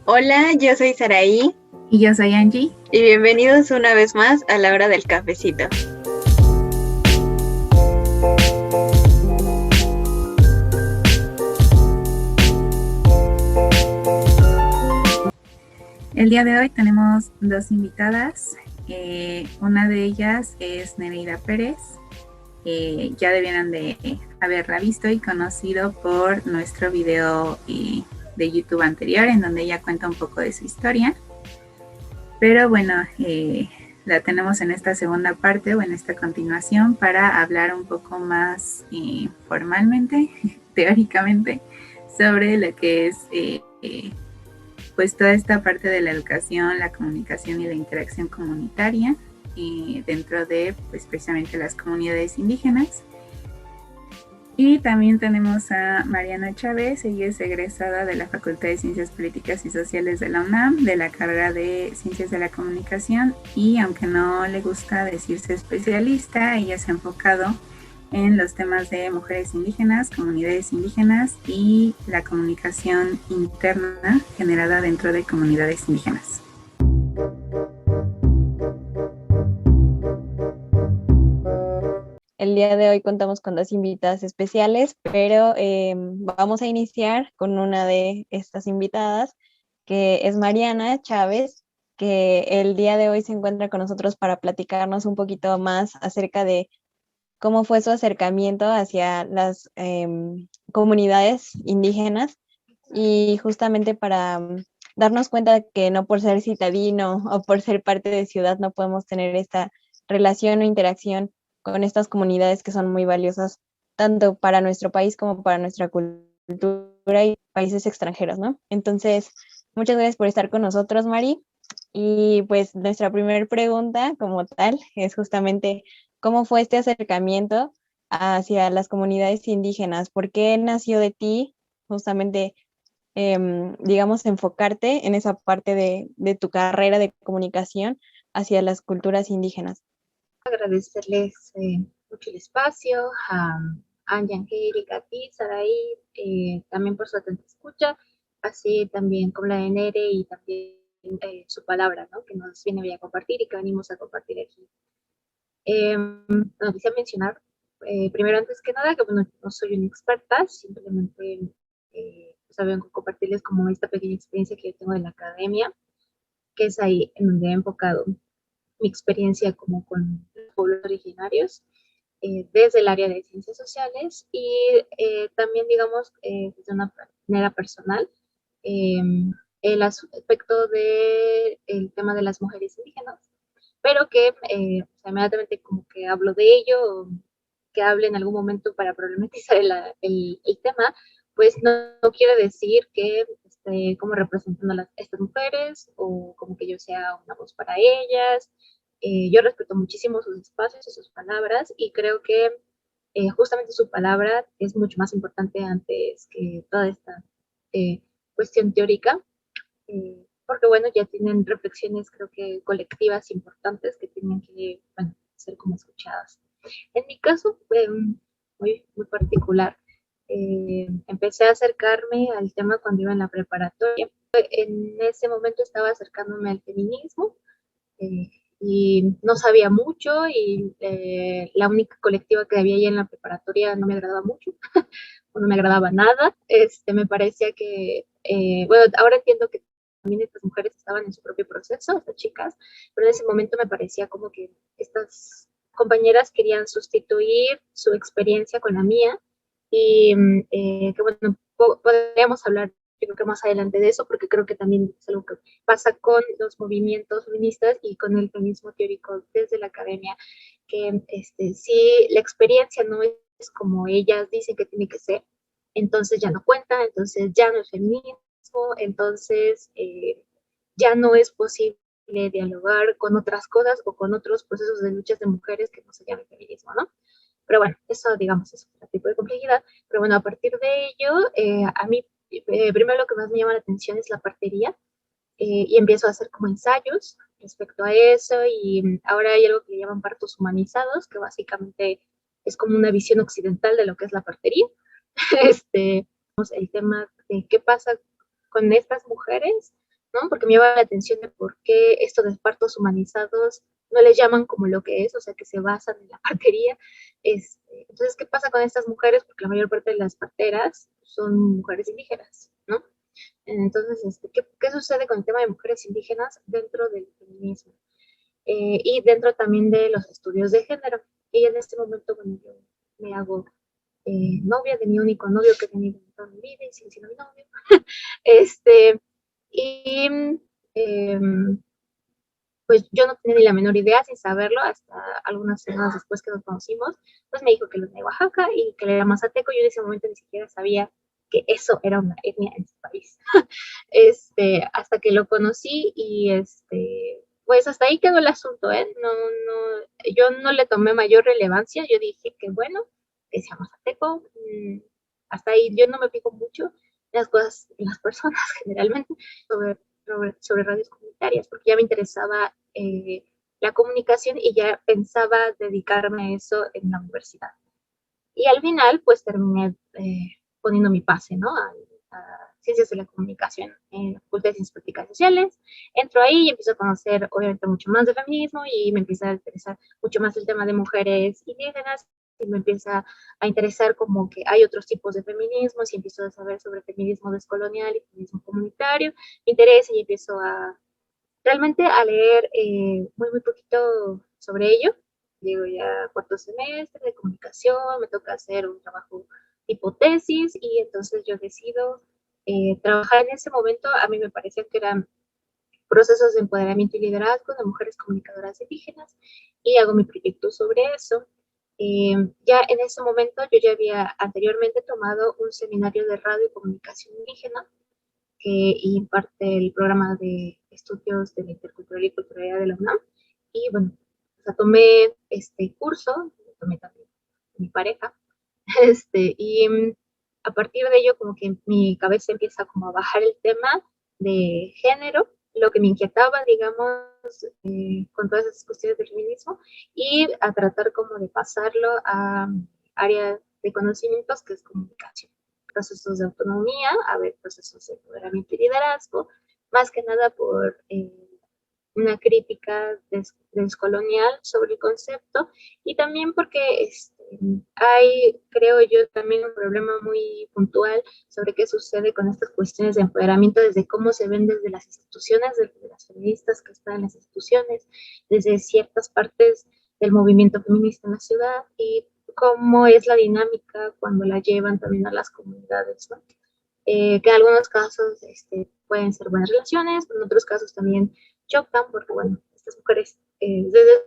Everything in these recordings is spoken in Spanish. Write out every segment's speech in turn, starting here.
Hola, yo soy Saraí Y yo soy Angie. y bienvenidos una vez más a la hora del cafecito. El día de hoy tenemos dos invitadas. Una de ellas es Nereida Pérez. Ya debieran de haberla visto y conocido por nuestro video de YouTube anterior, en donde ella cuenta un poco de su historia. Pero bueno, la tenemos en esta segunda parte o en esta continuación para hablar un poco más formalmente, teóricamente, sobre lo que es pues toda esta parte de la educación, la comunicación y la interacción comunitaria dentro de pues precisamente las comunidades indígenas. Y también tenemos a Mariana Chávez. Ella es egresada de la Facultad de Ciencias Políticas y Sociales de la UNAM, de la carrera de Ciencias de la Comunicación, y aunque no le gusta decirse especialista, ella se ha enfocado en los temas de mujeres indígenas, comunidades indígenas y la comunicación interna generada dentro de comunidades indígenas. El día de hoy contamos con dos invitadas especiales, pero vamos a iniciar con una de estas invitadas, que es Mariana Chávez, que el día de hoy se encuentra con nosotros para platicarnos un poquito más acerca de cómo fue su acercamiento hacia las comunidades indígenas y justamente para darnos cuenta de que no por ser citadino o por ser parte de ciudad no podemos tener esta relación o interacción con estas comunidades que son muy valiosas tanto para nuestro país como para nuestra cultura y países extranjeros, ¿no? Entonces, muchas gracias por estar con nosotros, Mari. Y pues nuestra primera pregunta como tal es justamente cómo fue este acercamiento hacia las comunidades indígenas, por qué nació de ti justamente digamos, enfocarte en esa parte de tu carrera de comunicación hacia las culturas indígenas. Agradecerles mucho el espacio, a Angie, Angélica, a ti, Saraí, también por su atenta escucha, así también como la de Nere y también su palabra, ¿no? Que nos viene a compartir y que venimos a compartir aquí. Bueno, quisiera mencionar, primero, antes que nada, que bueno, no soy una experta, simplemente pues, vengo a compartirles como esta pequeña experiencia que yo tengo en la academia, que es ahí en donde he enfocado mi experiencia como con los pueblos originarios desde el área de ciencias sociales y también, digamos, desde una manera personal, eh, el aspecto del tema de las mujeres indígenas, pero que inmediatamente como que hablo de ello, que hable en algún momento para problematizar el tema, pues no, no, quiere decir que como representando a estas mujeres o como que yo sea una voz para ellas. Yo respeto muchísimo sus espacios y sus palabras y creo que justamente su palabra es mucho más importante antes que toda esta cuestión teórica, porque bueno, ya tienen reflexiones creo que colectivas importantes que tienen que bueno, ser como escuchadas. En mi caso fue muy particular. Empecé a acercarme al tema cuando iba en la preparatoria. En ese momento estaba acercándome al feminismo eh, y no sabía mucho y la única colectiva que había ahí en la preparatoria no me agradaba mucho o no me agradaba nada. Me parecía que, bueno, ahora entiendo que también estas mujeres estaban en su propio proceso, estas chicas, pero en ese momento me parecía como que estas compañeras querían sustituir su experiencia con la mía y que bueno, podríamos hablar yo creo que más adelante de eso, porque creo que también es algo que pasa con los movimientos feministas y con el feminismo teórico desde la academia, que si la experiencia no es como ellas dicen que tiene que ser, entonces ya no cuenta, entonces ya no es feminismo, entonces ya no es posible dialogar con otras cosas o con otros procesos de luchas de mujeres que no se llaman feminismo, ¿no? Pero bueno, eso digamos es un tipo de complejidad, pero bueno, a partir de ello, a mí primero lo que más me llama la atención es la partería y empiezo a hacer como ensayos respecto a eso y ahora hay algo que le llaman partos humanizados, que básicamente es como una visión occidental de lo que es la partería. este, el tema de qué pasa con estas mujeres ¿no? Porque me llama la atención de por qué esto de partos humanizados no les llaman como lo que es, o sea, que se basan en la partería. Entonces, ¿qué pasa con estas mujeres? Porque la mayor parte de las parteras son mujeres indígenas, ¿no? Entonces, ¿qué sucede con el tema de mujeres indígenas dentro del feminismo? Y dentro también de los estudios de género. Y en este momento, bueno, yo me hago novia de mi único novio que he tenido en toda mi vida y sigue siendo mi novio. este, y pues yo no tenía ni la menor idea, sin saberlo, hasta algunas semanas después que nos conocimos, pues me dijo que él era de Oaxaca y que él era mazateco. Yo en ese momento ni siquiera sabía que eso era una etnia en su país. Hasta que lo conocí y pues hasta ahí quedó el asunto, ¿eh? Yo no le tomé mayor relevancia, yo dije que bueno, que sea mazateco, hasta ahí yo no me fijo mucho en las cosas, en las personas generalmente, sobre radios comunitarias, porque ya me interesaba la comunicación y ya pensaba dedicarme a eso en la universidad. Y al final, pues terminé poniendo mi pase, ¿no? A Ciencias de la Comunicación en la Facultad de Ciencias Políticas y Sociales. Entro ahí y empiezo a conocer, obviamente, mucho más de feminismo y me empieza a interesar mucho más el tema de mujeres indígenas y me empieza a interesar como que hay otros tipos de feminismos y empiezo a saber sobre feminismo descolonial y feminismo comunitario. Me interesa y empiezo realmente a leer muy poquito sobre ello. Llego ya a cuarto semestre de comunicación, me toca hacer un trabajo tipo tesis y entonces yo decido trabajar en ese momento. A mí me parecía que eran procesos de empoderamiento y liderazgo de mujeres comunicadoras indígenas y hago mi proyecto sobre eso. Ya en ese momento yo ya había anteriormente tomado un seminario de radio y comunicación indígena que imparte el programa de estudios de la interculturalidad y culturalidad de la UNAM. Y bueno, o sea, tomé este curso, tomé también mi pareja, y a partir de ello como que mi cabeza empieza como a bajar el tema de género, lo que me inquietaba, digamos, con todas esas cuestiones del feminismo, y a tratar como de pasarlo a área de conocimientos que es comunicación, procesos de autonomía, a ver, procesos de empoderamiento y liderazgo, más que nada por una crítica descolonial sobre el concepto y también porque hay, creo yo, también un problema muy puntual sobre qué sucede con estas cuestiones de empoderamiento, desde cómo se ven desde las instituciones, desde las feministas que están en las instituciones, desde ciertas partes del movimiento feminista en la ciudad y cómo es la dinámica cuando la llevan también a las comunidades, ¿no? Que en algunos casos pueden ser buenas relaciones, pero en otros casos también chocan, porque bueno, estas mujeres desde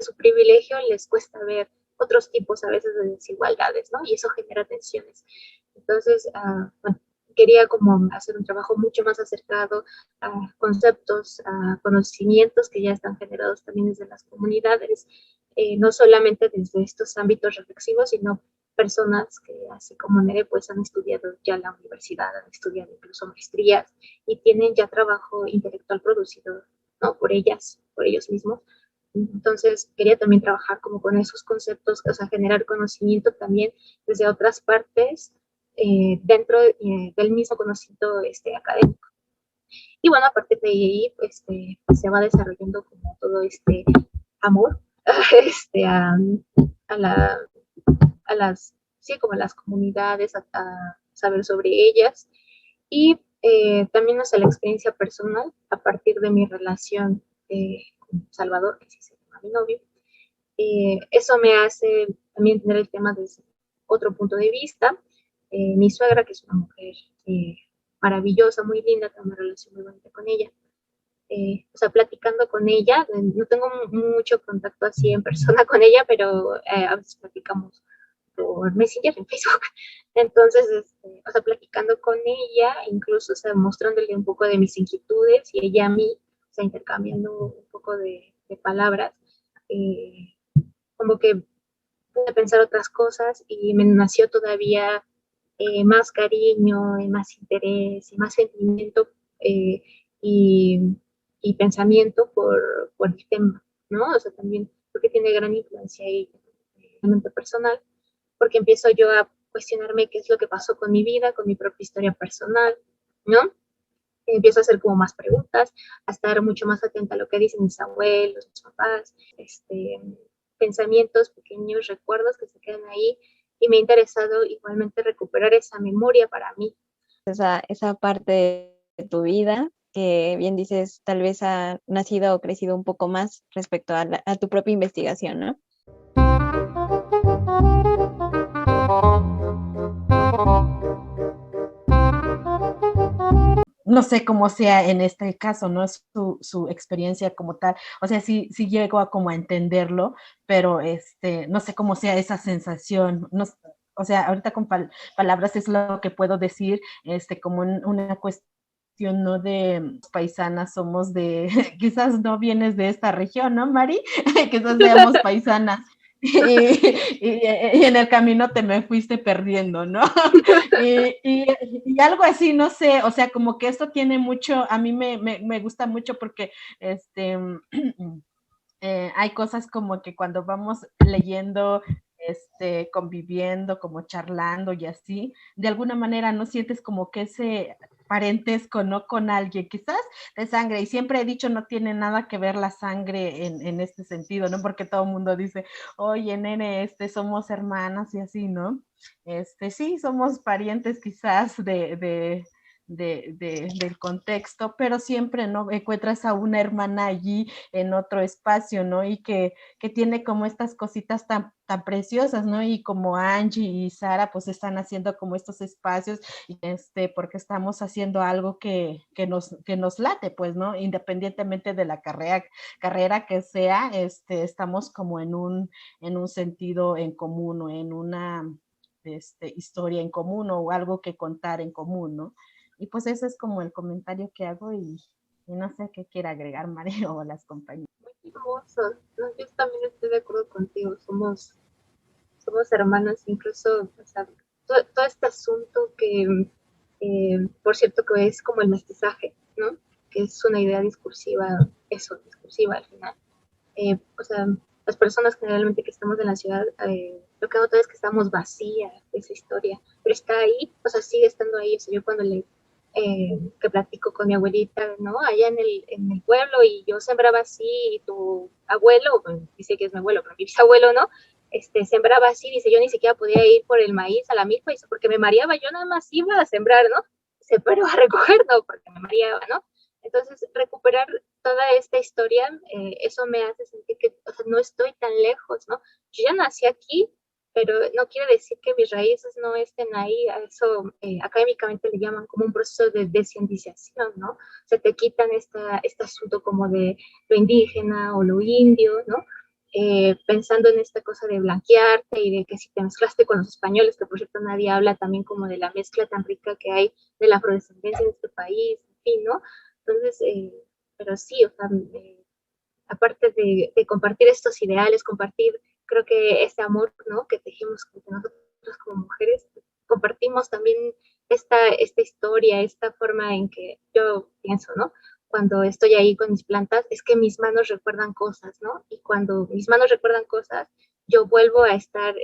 su privilegio les cuesta ver otros tipos a veces de desigualdades, ¿no? Y eso genera tensiones. Entonces, bueno, quería como hacer un trabajo mucho más acercado a conceptos, a conocimientos que ya están generados también desde las comunidades, no solamente desde estos ámbitos reflexivos, sino personas que, así como Nere, pues han estudiado ya la universidad, han estudiado incluso maestrías y tienen ya trabajo intelectual producido, ¿no? Por ellas, por ellos mismos. Entonces, quería también trabajar como con esos conceptos, o sea, generar conocimiento también desde otras partes dentro del mismo conocimiento académico. Y bueno, a partir de ahí, pues se va desarrollando como todo este amor a, a, la, a las, sí, como a las comunidades, a saber sobre ellas. Y también, o sea, la experiencia personal a partir de mi relación con Salvador, que sí se llama mi novio. Eso me hace también tener el tema desde otro punto de vista. Mi suegra, que es una mujer maravillosa, muy linda, tengo una relación muy bonita con ella. O sea, platicando con ella, no tengo mucho contacto así en persona con ella, pero a veces platicamos por Messenger en Facebook. Entonces, o sea, platicando con ella, incluso, o sea, mostrándole un poco de mis inquietudes y ella a mí, o sea, intercambiando un poco de palabras, eh, como que pude pensar otras cosas y me nació todavía más cariño, y más interés, y más sentimiento eh, y, y, pensamiento por el tema, ¿no? O sea, también porque tiene gran influencia ahí en el personal, porque empiezo yo a cuestionarme qué es lo que pasó con mi vida, con mi propia historia personal, ¿no? empiezo a hacer como más preguntas, a estar mucho más atenta a lo que dicen mis abuelos, mis papás, pensamientos, pequeños recuerdos que se quedan ahí, y me ha interesado igualmente recuperar esa memoria para mí. Esa parte de tu vida que bien dices, tal vez ha nacido o crecido un poco más respecto a tu propia investigación, ¿no? No sé cómo sea en este caso, ¿no? Es su experiencia como tal. O sea, sí llego a como a entenderlo, pero no sé cómo sea esa sensación. No, o sea, ahorita con palabras es lo que puedo decir, como una cuestión, ¿no? De paisanas somos de, quizás no vienes de esta región, ¿no, Mari? Quizás seamos paisanas. Y en el camino te me fuiste perdiendo, ¿no? Y algo así, no sé, o sea, como que esto tiene mucho, a mí me gusta mucho porque hay cosas como que cuando vamos leyendo, conviviendo, como charlando y así, de alguna manera no sientes como que ese parentesco, ¿no? Con alguien, quizás de sangre, y siempre he dicho, no tiene nada que ver la sangre en este sentido, ¿no? Porque todo el mundo dice, oye, nene, somos hermanas y así, ¿no? Sí, somos parientes quizás del contexto, pero siempre, ¿no? Encuentras a una hermana allí en otro espacio, ¿no? Y que tiene como estas cositas tan preciosas, ¿no? Y como Angie y Sara, pues están haciendo como estos espacios, y porque estamos haciendo algo que nos late, pues, ¿no? Independientemente de la carrera que sea, estamos como en un sentido en común o en una historia en común o algo que contar en común, ¿no? Y pues ese es como el comentario que hago y no sé qué quiera agregar Mario o las compañías. Muy hermoso. No, yo también estoy de acuerdo contigo. Somos hermanos, incluso, o sea, todo este asunto que, por cierto, que es como el mestizaje, ¿no? Que es una idea discursiva, eso, discursiva al final. O sea, las personas generalmente que estamos en la ciudad, lo que noto es que estamos vacías de esa historia, pero está ahí, o sea, sigue estando ahí. O sea, yo cuando que platico con mi abuelita, ¿no? Allá en el pueblo, y yo sembraba así, y tu abuelo, bueno, dice que es mi abuelo, pero mi bisabuelo, ¿no? Sembraba así, dice, yo ni siquiera podía ir por el maíz a la milpa, dice, porque me mareaba, yo nada más iba a sembrar, ¿no? Dice, pero a recoger no, porque me mareaba, ¿no? Entonces, recuperar toda esta historia, eso me hace sentir que, o sea, no estoy tan lejos, ¿no? Yo ya nací aquí, pero no quiere decir que mis raíces no estén ahí. A eso académicamente le llaman como un proceso de descientización, ¿no? Se te quitan este asunto como de lo indígena o lo indio, ¿no? Pensando en esta cosa de blanquearte y de que si te mezclaste con los españoles, que por cierto nadie habla también como de la mezcla tan rica que hay de la afrodescendencia en este país, en fin, ¿no? Entonces, pero sí, o sea, aparte de compartir estos ideales, compartir, creo que este amor, ¿no? Que tejimos entre nosotros como mujeres, compartimos también esta historia, esta forma en que yo pienso, ¿no? Cuando estoy ahí con mis plantas, es que mis manos recuerdan cosas, ¿no? Y cuando mis manos recuerdan cosas, yo vuelvo a estar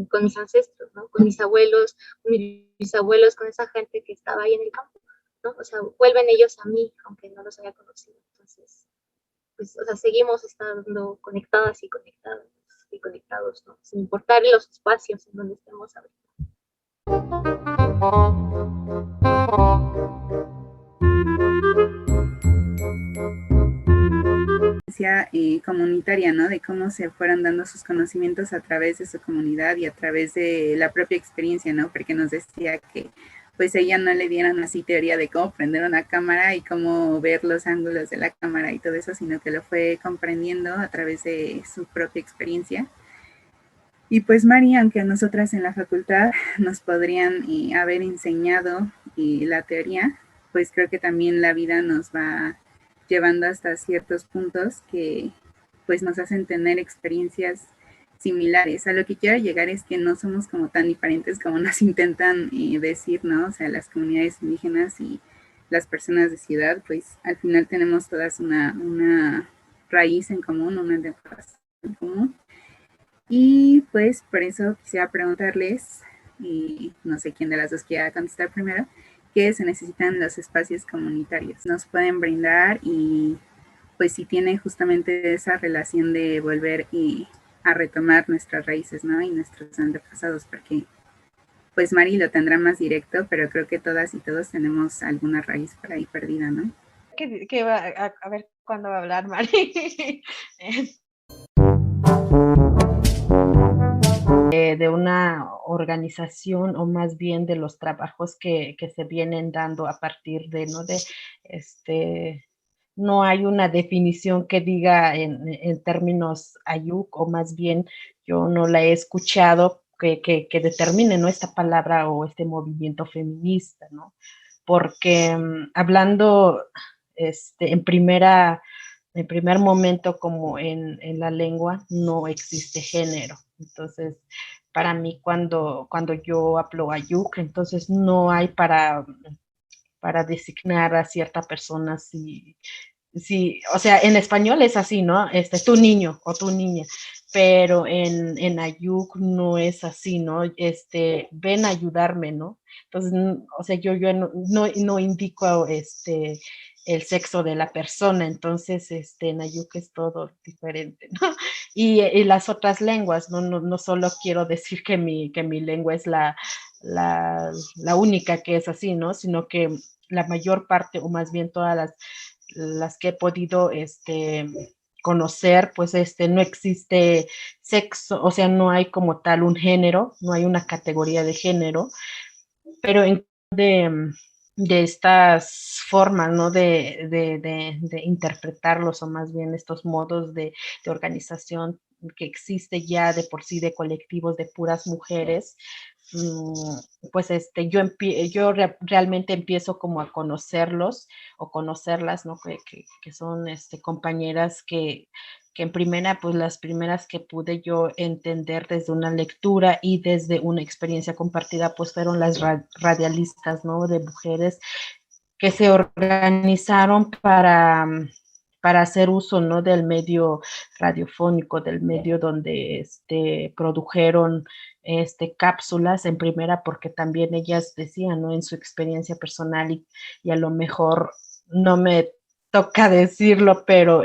con mis ancestros, ¿no? Con mis abuelos, con mis bisabuelos, con esa gente que estaba ahí en el campo, ¿no? O sea, vuelven ellos a mí, aunque no los haya conocido. Entonces, pues, o sea, seguimos estando conectadas y conectados, ¿no? Sin importar los espacios en donde estemos ahorita. Comunitaria, ¿no? De cómo se fueron dando sus conocimientos a través de su comunidad y a través de la propia experiencia, ¿no? Porque nos decía que pues ella no le dieron así teoría de cómo prender una cámara y cómo ver los ángulos de la cámara y todo eso, sino que lo fue comprendiendo a través de su propia experiencia. Y pues Mari, aunque a nosotras en la facultad nos podrían haber enseñado la teoría, pues creo que también la vida nos va llevando hasta ciertos puntos que pues nos hacen tener experiencias similares. A lo que quiero llegar es que no somos como tan diferentes como nos intentan decir, ¿no? O sea, las comunidades indígenas y las personas de ciudad, pues al final tenemos todas una raíz en común, una antepasado en común. Y pues por eso quisiera preguntarles, y no sé quién de las dos quiera contestar primero, que se necesitan los espacios comunitarios. Nos pueden brindar y pues si tiene justamente esa relación de volver a retomar nuestras raíces, ¿no? Y nuestros antepasados, porque pues Mari lo tendrá más directo, pero creo que todas y todos tenemos alguna raíz por ahí perdida, ¿no? ¿Qué va a ver cuándo va a hablar Mari? De una organización o más bien de los trabajos que se vienen dando a partir de, ¿no? No hay una definición que diga en términos ayuk, o más bien yo no la he escuchado que determine, ¿no? Esta palabra o este movimiento feminista, ¿no? Porque hablando en primer momento como en la lengua no existe género. Entonces, para mí cuando yo hablo ayuk, entonces no hay para designar a cierta persona si, o sea, en español es así, ¿no? Tu niño o tu niña, pero en ayuk no es así, ¿no? Ven a ayudarme, ¿no? Entonces, o sea, yo no indico el sexo de la persona, entonces en ayuk es todo diferente, ¿no? Y las otras lenguas, no solo quiero decir que mi lengua es la única que es así, ¿no? Sino que la mayor parte, o más bien todas las que he podido conocer, pues no existe sexo, o sea, no hay como tal un género, no hay una categoría de género, pero de estas formas, ¿no? De interpretarlos, o más bien estos modos de organización que existe ya de por sí, de colectivos de puras mujeres, pues realmente empiezo como a conocerlos o conocerlas, ¿no? Que son compañeras que en primera, pues las primeras que pude yo entender desde una lectura y desde una experiencia compartida, pues fueron las radialistas, ¿no? De mujeres que se organizaron para hacer uso, ¿no? Del medio radiofónico, del medio donde produjeron cápsulas en primera, porque también ellas decían, ¿no? En su experiencia personal y a lo mejor no me toca decirlo, pero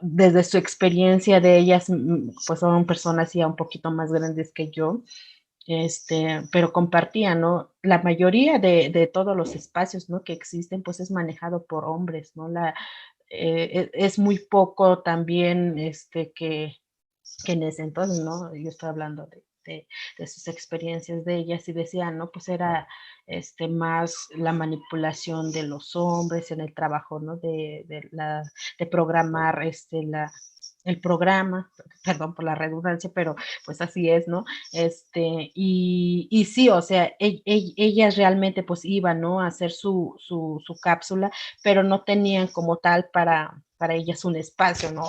desde su experiencia de ellas, pues son personas ya un poquito más grandes que yo, pero compartían, ¿no? La mayoría de todos los espacios, ¿no? Que existen, pues es manejado por hombres, ¿no? Es muy poco también que en ese entonces, ¿no? Yo estoy hablando de sus experiencias de ellas y decían, ¿no? Pues era más la manipulación de los hombres en el trabajo, ¿no? De programar el programa, perdón por la redundancia, pero pues así es, ¿no? Y sí, o sea, ellas realmente pues iban, ¿no? A hacer su cápsula, pero no tenían como tal para ellas un espacio, ¿no?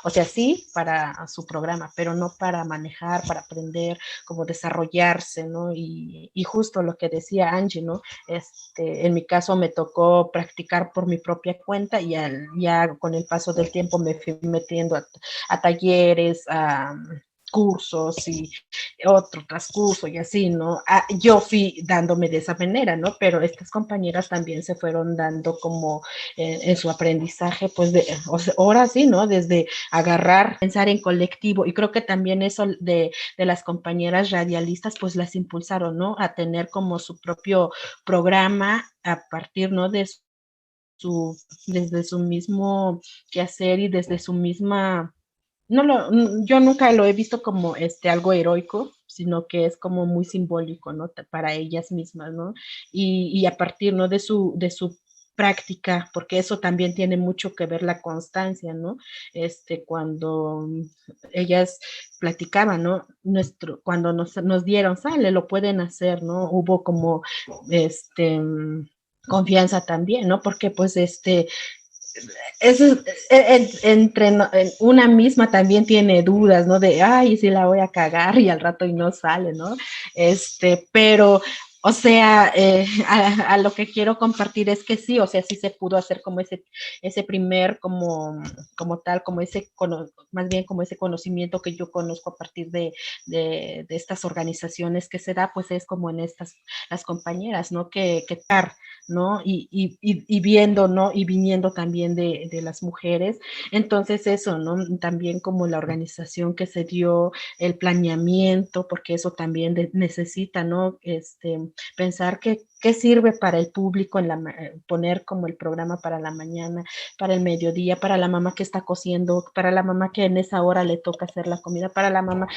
O sea, sí para su programa, pero no para manejar, para aprender, como desarrollarse, ¿no? Y justo lo que decía Angie, ¿no? En mi caso me tocó practicar por mi propia cuenta y ya con el paso del tiempo me fui metiendo a talleres, a cursos y otro transcurso y así, ¿no? Yo fui dándome de esa manera, ¿no? Pero estas compañeras también se fueron dando como en su aprendizaje, pues o sea, ahora sí, ¿no? Desde agarrar, pensar en colectivo, y creo que también eso de las compañeras radialistas, pues las impulsaron, ¿no? A tener como su propio programa a partir, ¿no? Desde su mismo quehacer y desde su misma yo nunca lo he visto como algo heroico, sino que es como muy simbólico, ¿no? Para ellas mismas, ¿no? Y a partir, ¿no? De su práctica, porque eso también tiene mucho que ver la constancia, ¿no? Cuando ellas platicaban, ¿no? Cuando nos dieron, sale, lo pueden hacer, ¿no? Hubo como, confianza también, ¿no? Porque pues eso entre una misma también tiene dudas, ¿no? De, ay, sí la voy a cagar y al rato y no sale, ¿no? Pero O sea, a lo que quiero compartir es que sí, o sea, sí se pudo hacer como ese primer, como tal, como más bien como ese conocimiento que yo conozco a partir de estas organizaciones que se da, pues es como en las compañeras, ¿no? ¿no? Y viendo, ¿no? Y viniendo también de las mujeres. Entonces eso, ¿no? También como la organización que se dio, el planeamiento, porque eso también necesita, ¿no? Pensar qué sirve para el público, poner como el programa para la mañana, para el mediodía, para la mamá que está cociendo, para la mamá que en esa hora le toca hacer la comida, para la mamá,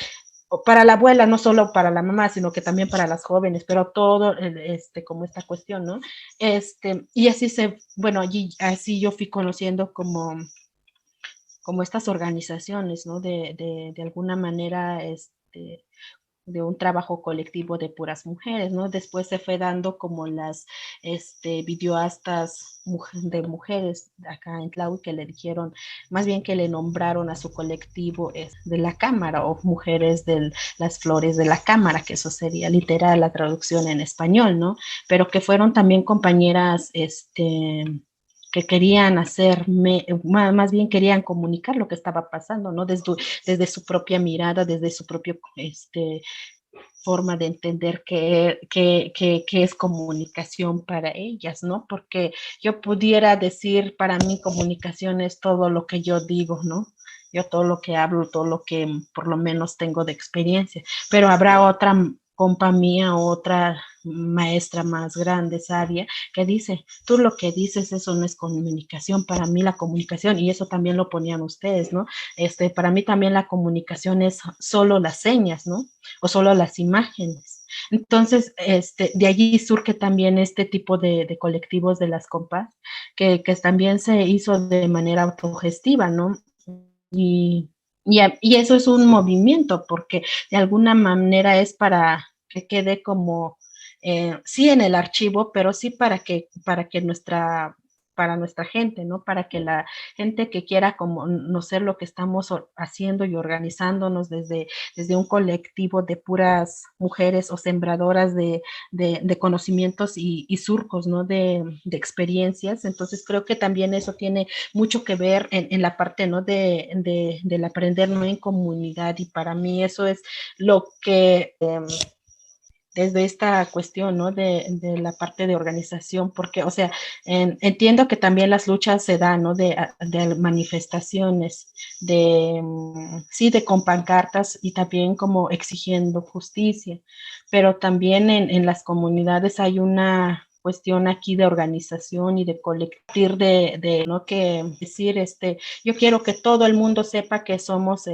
o para la abuela, no solo para la mamá, sino que también para las jóvenes, pero todo, como esta cuestión, ¿no? Y bueno, allí, así yo fui conociendo como estas organizaciones, ¿no? De alguna manera, de un trabajo colectivo de puras mujeres, ¿no? Después se fue dando como las videoastas de mujeres acá en Tlahui que le dijeron, más bien que le nombraron a su colectivo de la cámara o mujeres de las flores de la cámara, que eso sería literal la traducción en español, ¿no? Pero que fueron también compañeras, que querían más bien querían comunicar lo que estaba pasando, ¿no? Desde su propia mirada, desde su propio forma de entender qué es comunicación para ellas, ¿no? Porque yo pudiera decir, para mí comunicación es todo lo que yo digo, ¿no? Yo todo lo que hablo, todo lo que por lo menos tengo de experiencia, pero habrá otra compa mía, otra maestra más grande, sabia, que dice, tú lo que dices, eso no es comunicación, para mí la comunicación, y eso también lo ponían ustedes, ¿no? Para mí también la comunicación es solo las señas, ¿no? O solo las imágenes. Entonces, de allí surge también este tipo de colectivos de las compas, que también se hizo de manera autogestiva, ¿no? Y, y eso es un movimiento, porque de alguna manera es para que quede como, sí en el archivo, pero sí para que para nuestra gente, ¿no? Para que la gente que quiera conocer lo que estamos haciendo y organizándonos desde un colectivo de puras mujeres o sembradoras de conocimientos y surcos, ¿no? De experiencias. Entonces creo que también eso tiene mucho que ver en la parte, ¿no? Del aprender, ¿no? En comunidad, y para mí eso es lo que desde esta cuestión, ¿no? De la parte de organización, porque, o sea, entiendo que también las luchas se dan, ¿no? De manifestaciones, sí, con pancartas y también como exigiendo justicia, pero también en las comunidades hay una cuestión aquí de organización y de colectivir, ¿no? Que decir, yo quiero que todo el mundo sepa que somos,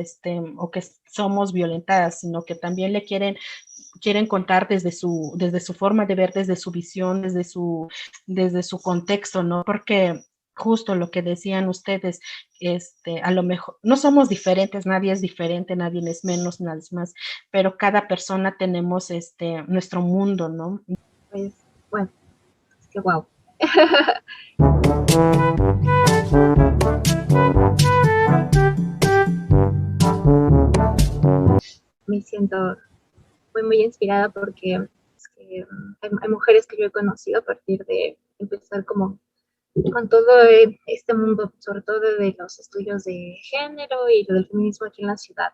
o que somos violentadas, sino que también le quieren contar desde su forma de ver, desde su visión, desde su contexto, ¿no? Porque justo lo que decían ustedes, a lo mejor no somos diferentes, nadie es diferente, nadie es menos, nadie es más, pero cada persona tenemos nuestro mundo, ¿no? Pues, bueno, es que wow. Me siento muy inspirada porque es que, hay mujeres que yo he conocido a partir de empezar como con todo este mundo, sobre todo de los estudios de género y del feminismo aquí en la ciudad,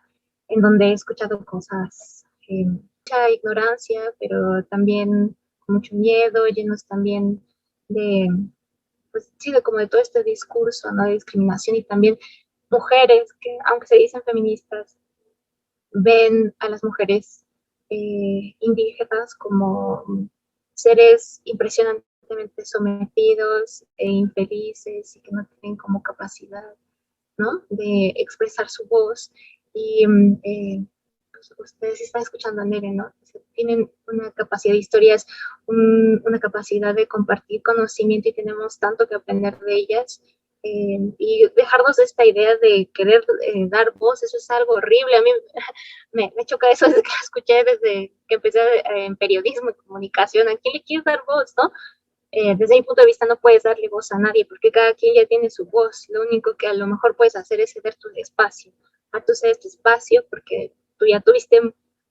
en donde he escuchado cosas, mucha ignorancia, pero también con mucho miedo, llenos también de, pues sí, de como de todo este discurso, ¿no? De discriminación, y también mujeres que, aunque se dicen feministas, ven a las mujeres indígenas como seres impresionantemente sometidos e infelices y que no tienen como capacidad, ¿no? De expresar su voz. Y pues ustedes están escuchando a Nere, ¿no? O sea, tienen una capacidad de historias, una capacidad de compartir conocimiento, y tenemos tanto que aprender de ellas. Y dejarnos de esta idea de querer dar voz, eso es algo horrible. A mí me choca eso desde que lo escuché, desde que empecé en periodismo y comunicación. ¿A quién le quieres dar voz, no? Desde mi punto de vista no puedes darle voz a nadie, porque cada quien ya tiene su voz. Lo único que a lo mejor puedes hacer es ceder tu espacio. A tú cedes tu espacio porque tú ya tuviste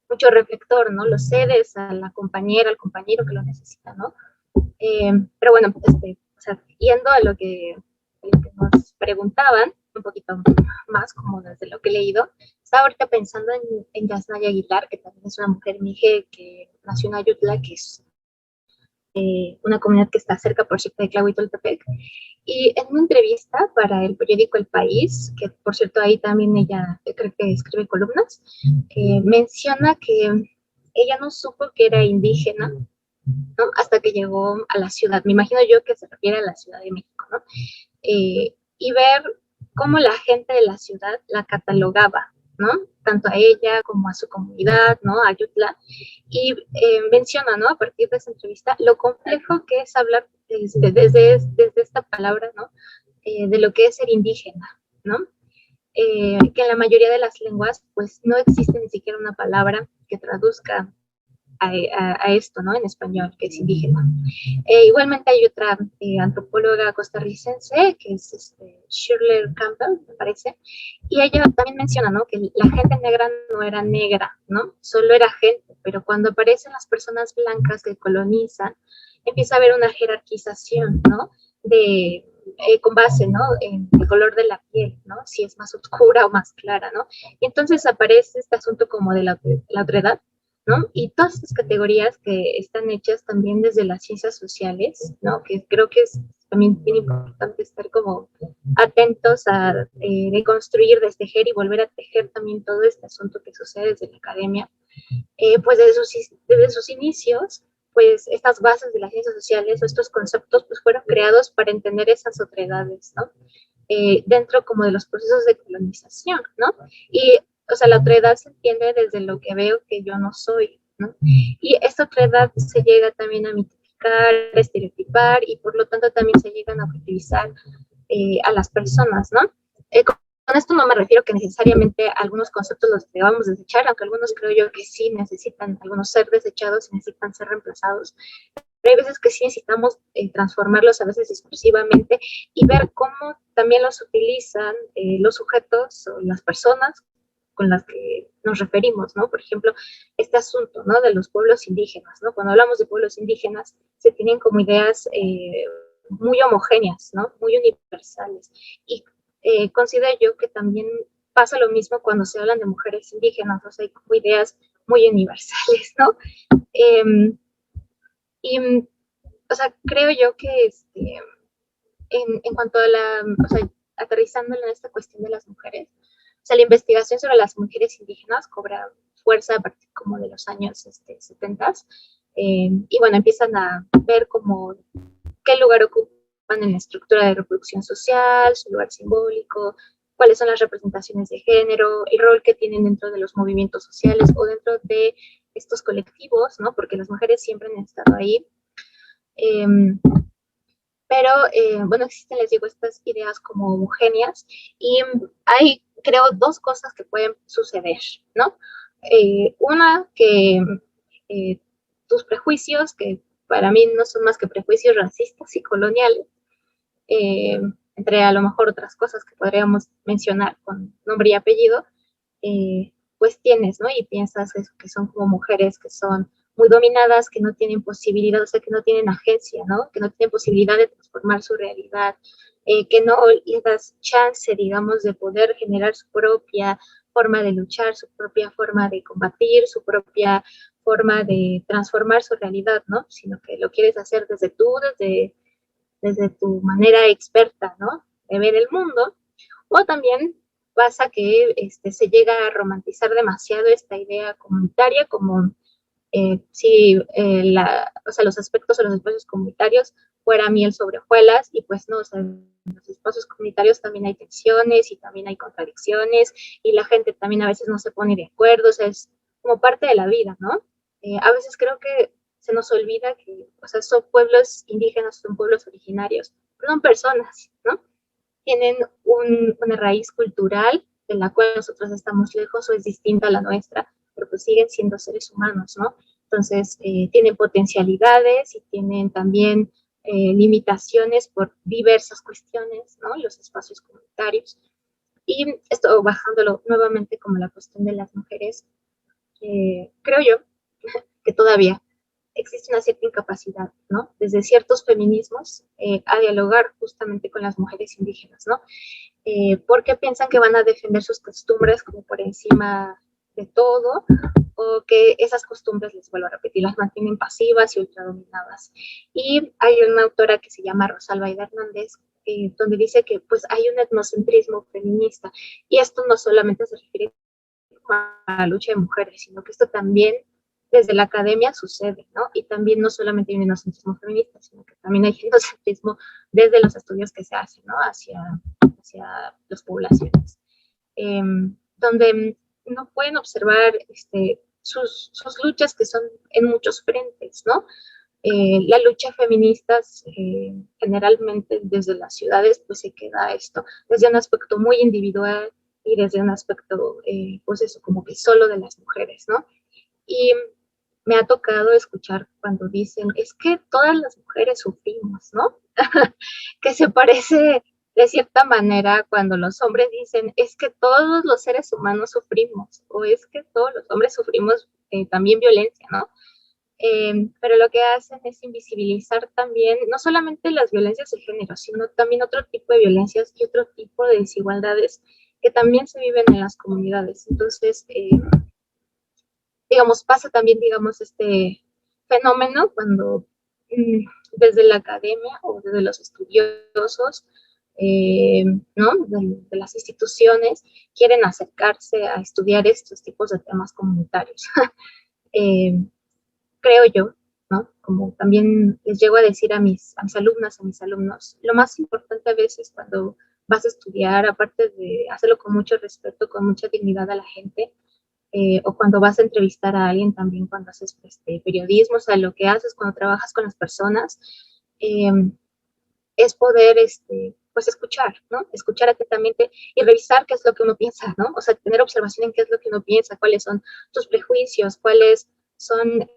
mucho reflector, ¿no? Lo cedes a la compañera, al compañero que lo necesita, ¿no? Pero bueno, o sea, yendo a lo que nos preguntaban, un poquito más como desde lo que he leído, estaba ahorita pensando en Yasnaya Aguilar, que también es una mujer mije que nació en Ayutla, que es una comunidad que está cerca, por cierto, de Tlahuitoltepec. Y en una entrevista para el periódico El País, que por cierto ahí también ella creo que escribe columnas, menciona que ella no supo que era indígena, ¿no? Hasta que llegó a la ciudad. Me imagino yo que se refiere a la Ciudad de México, ¿no? Y ver cómo la gente de la ciudad la catalogaba, ¿no? Tanto a ella como a su comunidad, ¿no? A Ayutla. Y menciona, ¿no? A partir de esa entrevista, lo complejo que es hablar desde esta palabra, ¿no? De lo que es ser indígena, ¿no? Que en la mayoría de las lenguas, pues no existe ni siquiera una palabra que traduzca a esto, ¿no? En español, que es indígena. Igualmente hay otra antropóloga costarricense, que es Shirley Campbell, me parece, y ella también menciona, ¿no? Que la gente negra no era negra, ¿no? Solo era gente, pero cuando aparecen las personas blancas que colonizan, empieza a haber una jerarquización, ¿no? Con base, ¿no? En el color de la piel, ¿no? Si es más oscura o más clara, ¿no? Y entonces aparece este asunto como de la otredad, ¿no? Y todas estas categorías que están hechas también desde las ciencias sociales, ¿no? Que creo que es también bien importante estar como atentos a reconstruir, destejer y volver a tejer también todo este asunto que sucede desde la academia. Pues desde sus inicios, pues estas bases de las ciencias sociales o estos conceptos pues fueron creados para entender esas otredades, ¿no? Dentro como de los procesos de colonización, ¿no? Y, o sea, la otredad se entiende desde lo que veo que yo no soy, ¿no? Y esta otredad se llega también a mitificar, a estereotipar y por lo tanto también se llegan a utilizar a las personas, ¿no? Con esto no me refiero que necesariamente algunos conceptos los debamos desechar, aunque algunos creo yo que sí necesitan, algunos ser desechados y necesitan ser reemplazados, pero hay veces que sí necesitamos transformarlos a veces discursivamente y ver cómo también los utilizan los sujetos o las personas con las que nos referimos, ¿no? Por ejemplo, este asunto, ¿no? De los pueblos indígenas, ¿no? Cuando hablamos de pueblos indígenas, se tienen como ideas muy homogéneas, ¿no? Muy universales. Y considero yo que también pasa lo mismo cuando se hablan de mujeres indígenas, o sea, hay como ideas muy universales, ¿no? Y, o sea, creo yo que en cuanto a o sea, aterrizándolo en esta cuestión de las mujeres, o sea, la investigación sobre las mujeres indígenas cobra fuerza a partir como de los años 70 y bueno, empiezan a ver como qué lugar ocupan en la estructura de reproducción social, su lugar simbólico, cuáles son las representaciones de género, el rol que tienen dentro de los movimientos sociales o dentro de estos colectivos, ¿no? Porque las mujeres siempre han estado ahí. Eh, pero bueno, existen, les digo, estas ideas como homogéneas y hay, creo, dos cosas que pueden suceder, ¿no? Una, que tus prejuicios, que para mí no son más que prejuicios racistas y coloniales, eh, entre a lo mejor otras cosas que podríamos mencionar con nombre y apellido, pues tienes, ¿no? Y piensas que son como mujeres que son muy dominadas, que no tienen posibilidad, o sea, que no tienen agencia, ¿no? Que no tienen posibilidad de transformar su realidad, que no les das chance, digamos, de poder generar su propia forma de luchar, su propia forma de combatir, su propia forma de transformar su realidad, ¿no? Sino que lo quieres hacer desde tu manera experta, ¿no? De ver el mundo, o también pasa que se llega a romantizar demasiado esta idea comunitaria como si o sea, los aspectos o los espacios comunitarios fuera miel sobre hojuelas y pues no, o sea, en los espacios comunitarios también hay tensiones y también hay contradicciones y la gente también a veces no se pone de acuerdo, o sea, es como parte de la vida, ¿no? A veces creo que se nos olvida que, o sea, son pueblos indígenas, son pueblos originarios, pero son personas, ¿no? Tienen una raíz cultural de la cual nosotros estamos lejos o es distinta a la nuestra, pero pues siguen siendo seres humanos, ¿no? Entonces, tienen potencialidades y tienen también limitaciones por diversas cuestiones, ¿no? Los espacios comunitarios. Y esto bajándolo nuevamente como la cuestión de las mujeres, creo yo que todavía existe una cierta incapacidad, ¿no? Desde ciertos feminismos a dialogar justamente con las mujeres indígenas, ¿no? Porque piensan que van a defender sus costumbres como por encima de todo, o que esas costumbres, les vuelvo a repetir, las mantienen pasivas y ultradominadas. Y hay una autora que se llama Rosalba Hernández, donde dice que pues hay un etnocentrismo feminista, y esto no solamente se refiere a la lucha de mujeres, sino que esto también desde la academia sucede, ¿no? Y también no solamente hay un etnocentrismo feminista, sino que también hay etnocentrismo desde los estudios que se hacen, ¿no? Hacia las poblaciones, donde no pueden observar sus luchas, que son en muchos frentes, ¿no? La lucha feminista generalmente desde las ciudades pues se queda esto, desde un aspecto muy individual y desde un aspecto pues eso, como que solo de las mujeres, ¿no? Y me ha tocado escuchar cuando dicen, es que todas las mujeres sufrimos, ¿no? Que se parece de cierta manera cuando los hombres dicen, es que todos los seres humanos sufrimos, o es que todos los hombres sufrimos también violencia, ¿no? Pero lo que hacen es invisibilizar también, no solamente las violencias de género, sino también otro tipo de violencias y otro tipo de desigualdades que también se viven en las comunidades. Entonces, digamos, pasa también, digamos, este fenómeno cuando desde la academia o desde los estudiosos, ¿no? De las instituciones, quieren acercarse a estudiar estos tipos de temas comunitarios. Creo yo, ¿no? Como también les llego a decir a mis alumnas, a mis alumnos, lo más importante a veces cuando vas a estudiar, aparte de hacerlo con mucho respeto, con mucha dignidad a la gente, o cuando vas a entrevistar a alguien también, cuando haces periodismo, o sea, lo que haces cuando trabajas con las personas, es poder, pues, escuchar, ¿no? Escuchar atentamente y revisar qué es lo que uno piensa, ¿no? O sea, tener observación en qué es lo que uno piensa, cuáles son tus prejuicios, cuáles son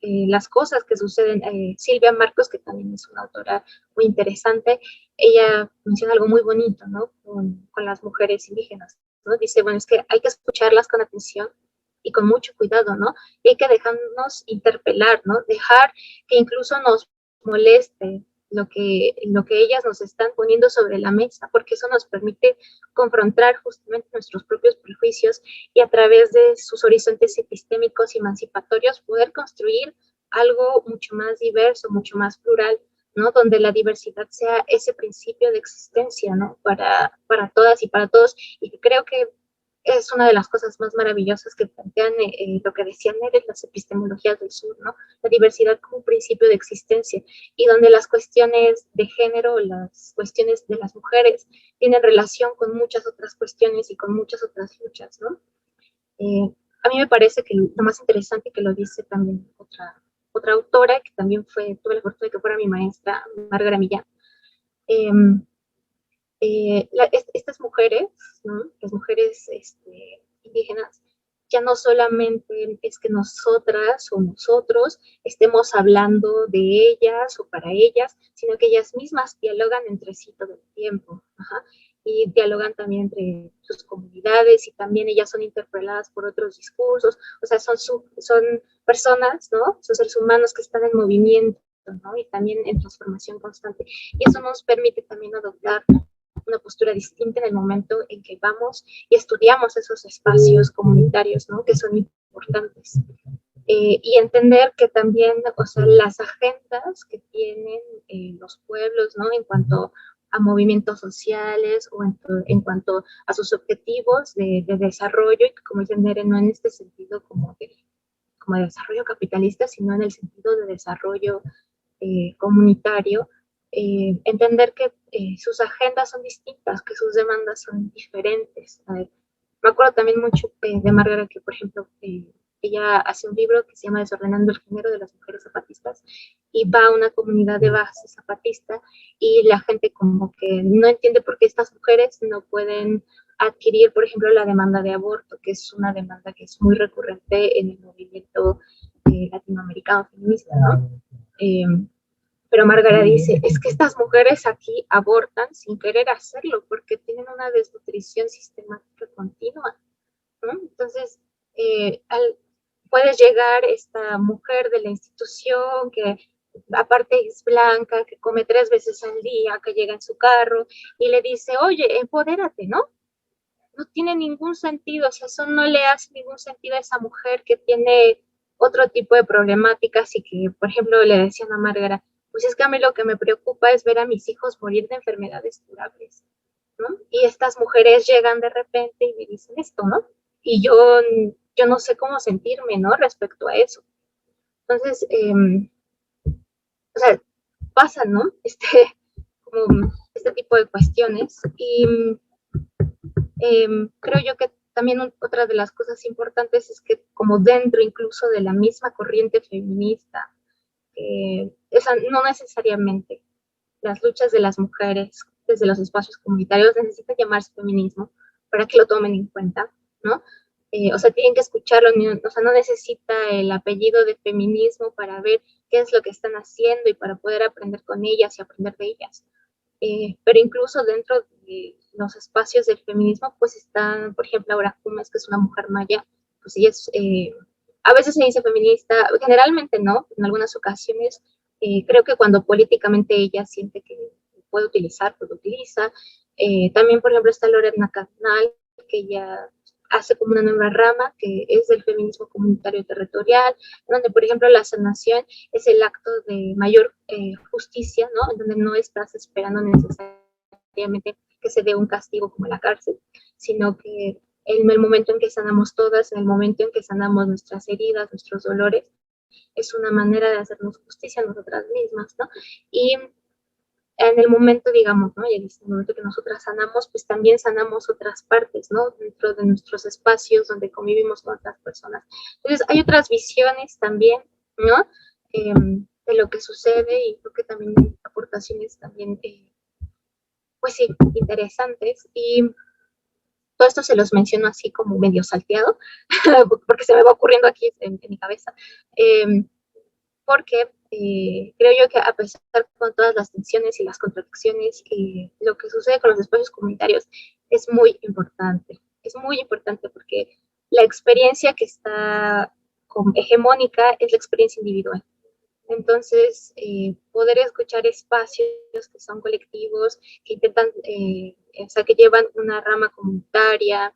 las cosas que suceden. Silvia Marcos, que también es una autora muy interesante, ella menciona algo muy bonito, ¿no? Con las mujeres indígenas, ¿no? Dice, bueno, es que hay que escucharlas con atención y con mucho cuidado, ¿no? Y hay que dejarnos interpelar, ¿no? Dejar que incluso nos moleste lo que ellas nos están poniendo sobre la mesa, porque eso nos permite confrontar justamente nuestros propios prejuicios y a través de sus horizontes epistémicos y emancipatorios poder construir algo mucho más diverso, mucho más plural, ¿no? Donde la diversidad sea ese principio de existencia, ¿no? Para todas y para todos. Y creo que es una de las cosas más maravillosas que plantean lo que decían las epistemologías del sur, ¿no? La diversidad como un principio de existencia, y donde las cuestiones de género, las cuestiones de las mujeres, tienen relación con muchas otras cuestiones y con muchas otras luchas, ¿no? A mí me parece que lo más interesante, que lo dice también otra autora, que también tuve la fortuna de que fuera mi maestra, Margarita Millán, estas mujeres, ¿no? Las mujeres indígenas, ya no solamente es que nosotras o nosotros estemos hablando de ellas o para ellas, sino que ellas mismas dialogan entre sí todo el tiempo. Ajá. Y dialogan también entre sus comunidades, y también ellas son interpeladas por otros discursos. O sea, son personas, ¿no? Son seres humanos que están en movimiento, ¿no? Y también en transformación constante. Y eso nos permite también adoptar una postura distinta en el momento en que vamos y estudiamos esos espacios comunitarios, ¿no? Que son importantes. Y entender que también, o sea, las agendas que tienen los pueblos, ¿no? En cuanto a movimientos sociales o en cuanto a sus objetivos de desarrollo, y que, como dice Nere, no en este sentido como de desarrollo capitalista, sino en el sentido de desarrollo comunitario, entender que sus agendas son distintas, que sus demandas son diferentes. Me acuerdo también mucho de Margarita, que por ejemplo, ella hace un libro que se llama Desordenando el género de las mujeres zapatistas, y va a una comunidad de base zapatista, y la gente como que no entiende por qué estas mujeres no pueden adquirir, por ejemplo, la demanda de aborto, que es una demanda que es muy recurrente en el movimiento latinoamericano feminista, ¿no? Pero Margarita dice, es que estas mujeres aquí abortan sin querer hacerlo, porque tienen una desnutrición sistemática continua, ¿no? Entonces, puedes llegar esta mujer de la institución que aparte es blanca, que come 3 veces al día, que llega en su carro y le dice, oye, empodérate, ¿no? No tiene ningún sentido, o sea, eso no le hace ningún sentido a esa mujer que tiene otro tipo de problemáticas y que, por ejemplo, le decían a Márgara, pues es que a mí lo que me preocupa es ver a mis hijos morir de enfermedades curables, ¿no? Y estas mujeres llegan de repente y me dicen esto, ¿no? Y yo no sé cómo sentirme, ¿no? Respecto a eso. Entonces, o sea, pasa, ¿no? Como este tipo de cuestiones y creo yo que también otra de las cosas importantes es que como dentro incluso de la misma corriente feminista, esa, no necesariamente las luchas de las mujeres desde los espacios comunitarios necesitan llamarse feminismo para que lo tomen en cuenta, ¿no? O sea, tienen que escucharlo, o sea, no necesita el apellido de feminismo para ver qué es lo que están haciendo y para poder aprender con ellas y aprender de ellas. Pero incluso dentro de los espacios del feminismo, pues están, por ejemplo, Aura Cumes, que es una mujer maya, pues ella es, a veces se dice feminista, generalmente no, en algunas ocasiones, creo que cuando políticamente ella siente que puede utilizar, pues lo utiliza. También, por ejemplo, está Lorena Carnal, que ella hace como una nueva rama, que es del feminismo comunitario territorial, donde, por ejemplo, la sanación es el acto de mayor justicia, ¿no? En donde no estás esperando necesariamente que se dé un castigo como la cárcel, sino que en el momento en que sanamos todas, en el momento en que sanamos nuestras heridas, nuestros dolores, es una manera de hacernos justicia a nosotras mismas, ¿no? Y en el momento, digamos, ¿no? Y en el momento que nosotras sanamos, pues también sanamos otras partes, ¿no? Dentro de nuestros espacios donde convivimos con otras personas. Entonces, hay otras visiones también, ¿no? De lo que sucede y creo que también hay aportaciones también, pues sí, interesantes. Y todo esto se los menciono así como medio salteado, porque se me va ocurriendo aquí en mi cabeza. Porque creo yo que a pesar de todas las tensiones y las contradicciones, lo que sucede con los espacios comunitarios es muy importante. Es muy importante porque la experiencia que está hegemónica es la experiencia individual. Entonces, poder escuchar espacios que son colectivos, que intentan, o sea, que llevan una rama comunitaria,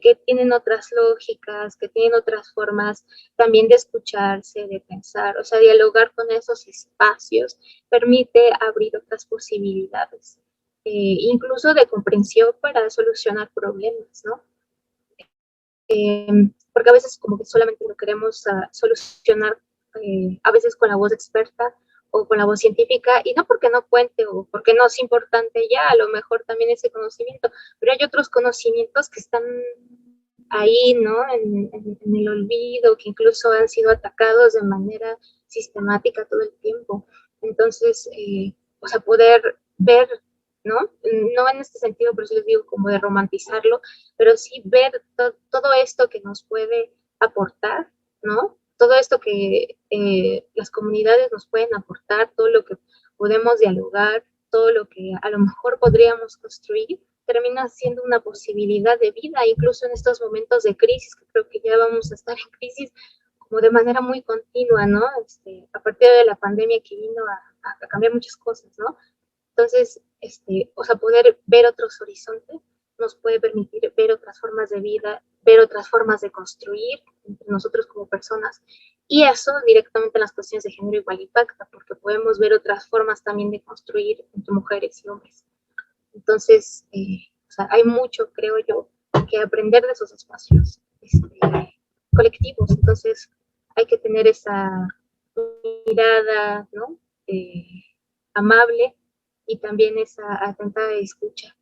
que tienen otras lógicas, que tienen otras formas también de escucharse, de pensar, o sea, dialogar con esos espacios permite abrir otras posibilidades, incluso de comprensión para solucionar problemas, ¿no? Porque a veces como que solamente lo queremos solucionar, a veces con la voz experta o con la voz científica, y no porque no cuente o porque no es importante ya, a lo mejor también ese conocimiento, pero hay otros conocimientos que están ahí, ¿no? En el olvido, que incluso han sido atacados de manera sistemática todo el tiempo. Entonces, o sea, poder ver, ¿no? No en este sentido, pero sí les digo como de romantizarlo, pero sí ver todo esto que nos puede aportar, ¿no? Todo esto que las comunidades nos pueden aportar, todo lo que podemos dialogar, todo lo que a lo mejor podríamos construir, termina siendo una posibilidad de vida, incluso en estos momentos de crisis, que creo que ya vamos a estar en crisis como de manera muy continua, ¿no? A partir de la pandemia que vino a cambiar muchas cosas, ¿no? Entonces, o sea, poder ver otros horizontes nos puede permitir ver otras formas de vida, ver otras formas de construir entre nosotros como personas. Y eso directamente en las cuestiones de género igual impacta, porque podemos ver otras formas también de construir entre mujeres y hombres. Entonces, o sea, hay mucho, creo yo, que aprender de esos espacios colectivos. Entonces, hay que tener esa mirada, ¿no? Amable y también esa atenta escucha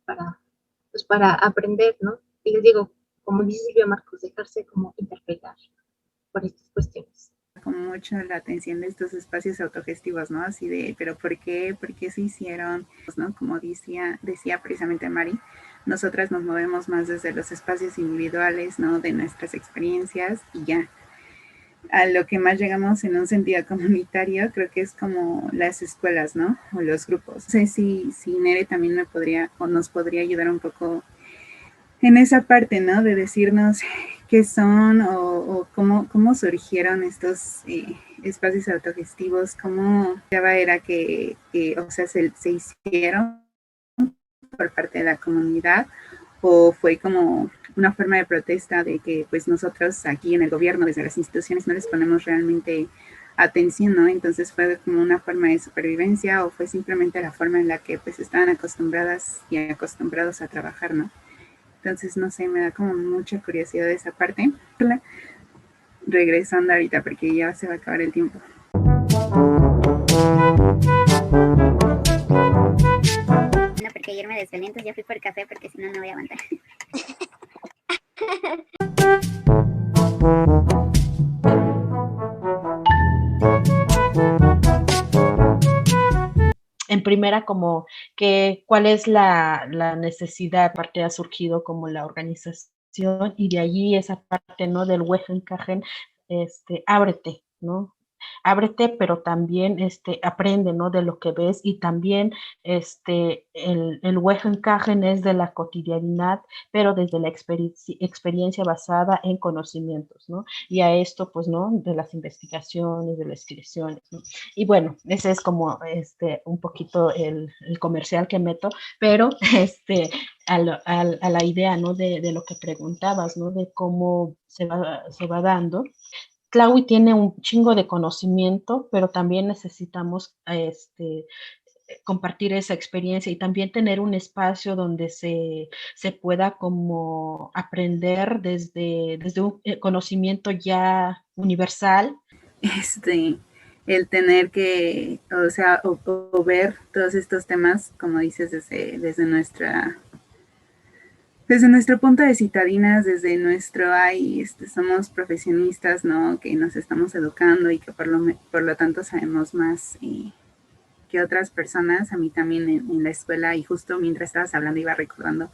pues para aprender, ¿no? Y les digo, como dice Silvia Marcos, dejarse como interpretar por estas cuestiones. Como mucho la atención de estos espacios autogestivos, ¿no? Así de, pero ¿por qué? ¿Por qué se hicieron? ¿No? Como decía precisamente Mari, nosotras nos movemos más desde los espacios individuales, ¿no? De nuestras experiencias y ya. A lo que más llegamos en un sentido comunitario, creo que es como las escuelas, ¿no? O los grupos. No sé si Nere también nos podría ayudar un poco en esa parte, ¿no? De decirnos qué son o cómo surgieron estos espacios autogestivos, cómo era que o sea, se hicieron por parte de la comunidad, o fue como una forma de protesta de que pues nosotros aquí en el gobierno, desde las instituciones, no les ponemos realmente atención, ¿no? Entonces fue como una forma de supervivencia, o fue simplemente la forma en la que pues estaban acostumbradas y acostumbrados a trabajar, ¿no? Entonces, no sé, me da como mucha curiosidad esa parte. Regresando ahorita porque ya se va a acabar el tiempo. No, porque ayer me desvelé, entonces ya fui por café porque si no, no voy a aguantar. En primera, como que cuál es la necesidad, aparte ha surgido como la organización, y de allí esa parte, ¿no? Del Wehenkajen, ábrete, ¿no? Ábrete, pero también aprende, ¿no? De lo que ves, y también el Wehenkajen es de la cotidianidad, pero desde la experiencia basada en conocimientos, ¿no? Y a esto, pues, ¿no? De las investigaciones, de las inscripciones, ¿no? Y bueno, ese es como un poquito el comercial que meto, pero a la idea, ¿no? De lo que preguntabas, ¿no? De cómo se va dando. Tlahui tiene un chingo de conocimiento, pero también necesitamos compartir esa experiencia y también tener un espacio donde se pueda como aprender desde un conocimiento ya universal. El tener que, o sea, o ver todos estos temas, como dices, desde nuestro punto de citadinas, desde nuestro, somos profesionistas, ¿no? Que nos estamos educando y que por lo tanto sabemos más que otras personas. A mí también en la escuela, y justo mientras estabas hablando iba recordando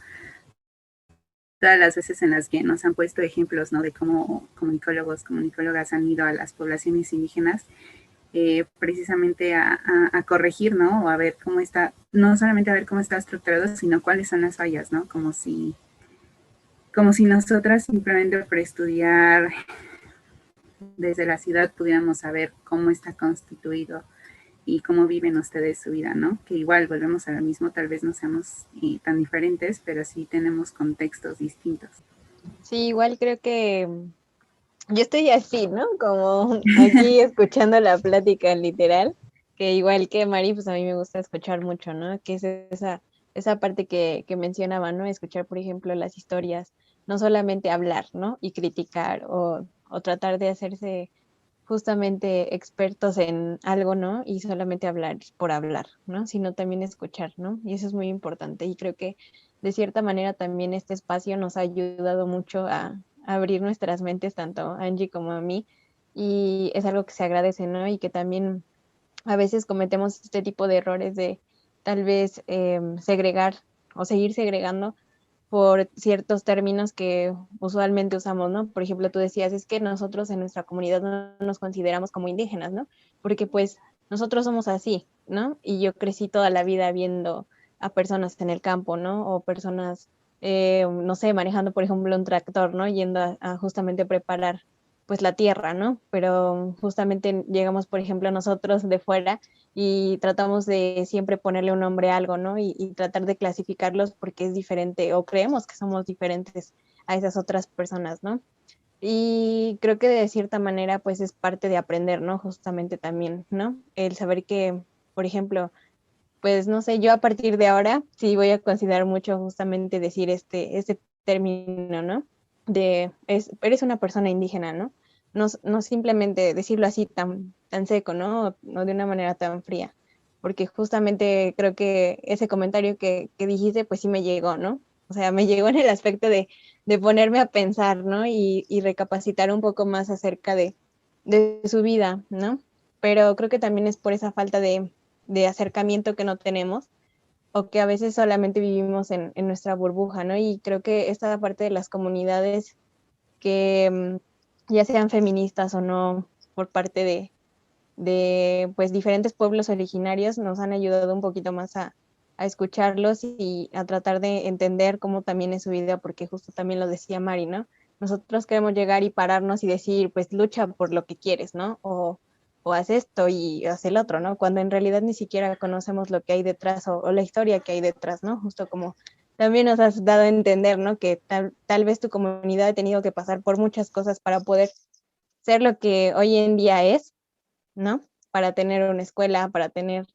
todas las veces en las que nos han puesto ejemplos, ¿no? De cómo comunicólogas han ido a las poblaciones indígenas, precisamente a corregir, ¿no? O a ver cómo está, no solamente a ver cómo está estructurado, sino cuáles son las fallas, ¿no? Como si nosotras simplemente por estudiar desde la ciudad pudiéramos saber cómo está constituido y cómo viven ustedes su vida, ¿no? Que igual volvemos a lo mismo, tal vez no seamos tan diferentes, pero sí tenemos contextos distintos. Sí, igual creo que yo estoy así, ¿no? Como aquí escuchando la plática literal, que igual que Mari, pues a mí me gusta escuchar mucho, ¿no? Que es esa parte que mencionaba, ¿no? Escuchar, por ejemplo, las historias, no solamente hablar, ¿no? Y criticar o tratar de hacerse justamente expertos en algo, ¿no? Y solamente hablar por hablar, ¿no? Sino también escuchar, ¿no? Y eso es muy importante. Y creo que de cierta manera también este espacio nos ha ayudado mucho a abrir nuestras mentes, tanto a Angie como a mí, y es algo que se agradece, ¿no? Y que también a veces cometemos este tipo de errores de tal vez segregar o seguir segregando por ciertos términos que usualmente usamos, ¿no? Por ejemplo, tú decías, es que nosotros en nuestra comunidad no nos consideramos como indígenas, ¿no? Porque pues nosotros somos así, ¿no? Y yo crecí toda la vida viendo a personas en el campo, ¿no? O personas, no sé, manejando, por ejemplo, un tractor, ¿no? Yendo a justamente preparar pues la tierra, ¿no? Pero justamente llegamos, por ejemplo, nosotros de fuera y tratamos de siempre ponerle un nombre a algo, ¿no? Y tratar de clasificarlos porque es diferente o creemos que somos diferentes a esas otras personas, ¿no? Y creo que de cierta manera pues es parte de aprender, ¿no? Justamente también, ¿no? El saber que, por ejemplo, pues no sé, yo a partir de ahora sí voy a considerar mucho justamente decir este término, ¿no? Eres una persona indígena, ¿no? No simplemente decirlo así tan seco, ¿no? No de una manera tan fría, porque justamente creo que ese comentario que dijiste, pues sí me llegó, ¿no? O sea, me llegó en el aspecto de ponerme a pensar, ¿no? Y recapacitar un poco más acerca de su vida, ¿no? Pero creo que también es por esa falta de acercamiento que no tenemos o que a veces solamente vivimos en nuestra burbuja, ¿no? Y creo que esta parte de las comunidades que ya sean feministas o no, por parte de pues diferentes pueblos originarios, nos han ayudado un poquito más a escucharlos y a tratar de entender cómo también es su vida, porque justo también lo decía Mari, ¿no? nosotros queremos llegar y pararnos y decir, pues lucha por lo que quieres, ¿no? O haz esto y haz el otro, ¿no? Cuando en realidad ni siquiera conocemos lo que hay detrás o la historia que hay detrás, ¿no? Justo como también nos has dado a entender, ¿no? Que tal vez tu comunidad ha tenido que pasar por muchas cosas para poder ser lo que hoy en día es, ¿no? Para tener una escuela, para tener,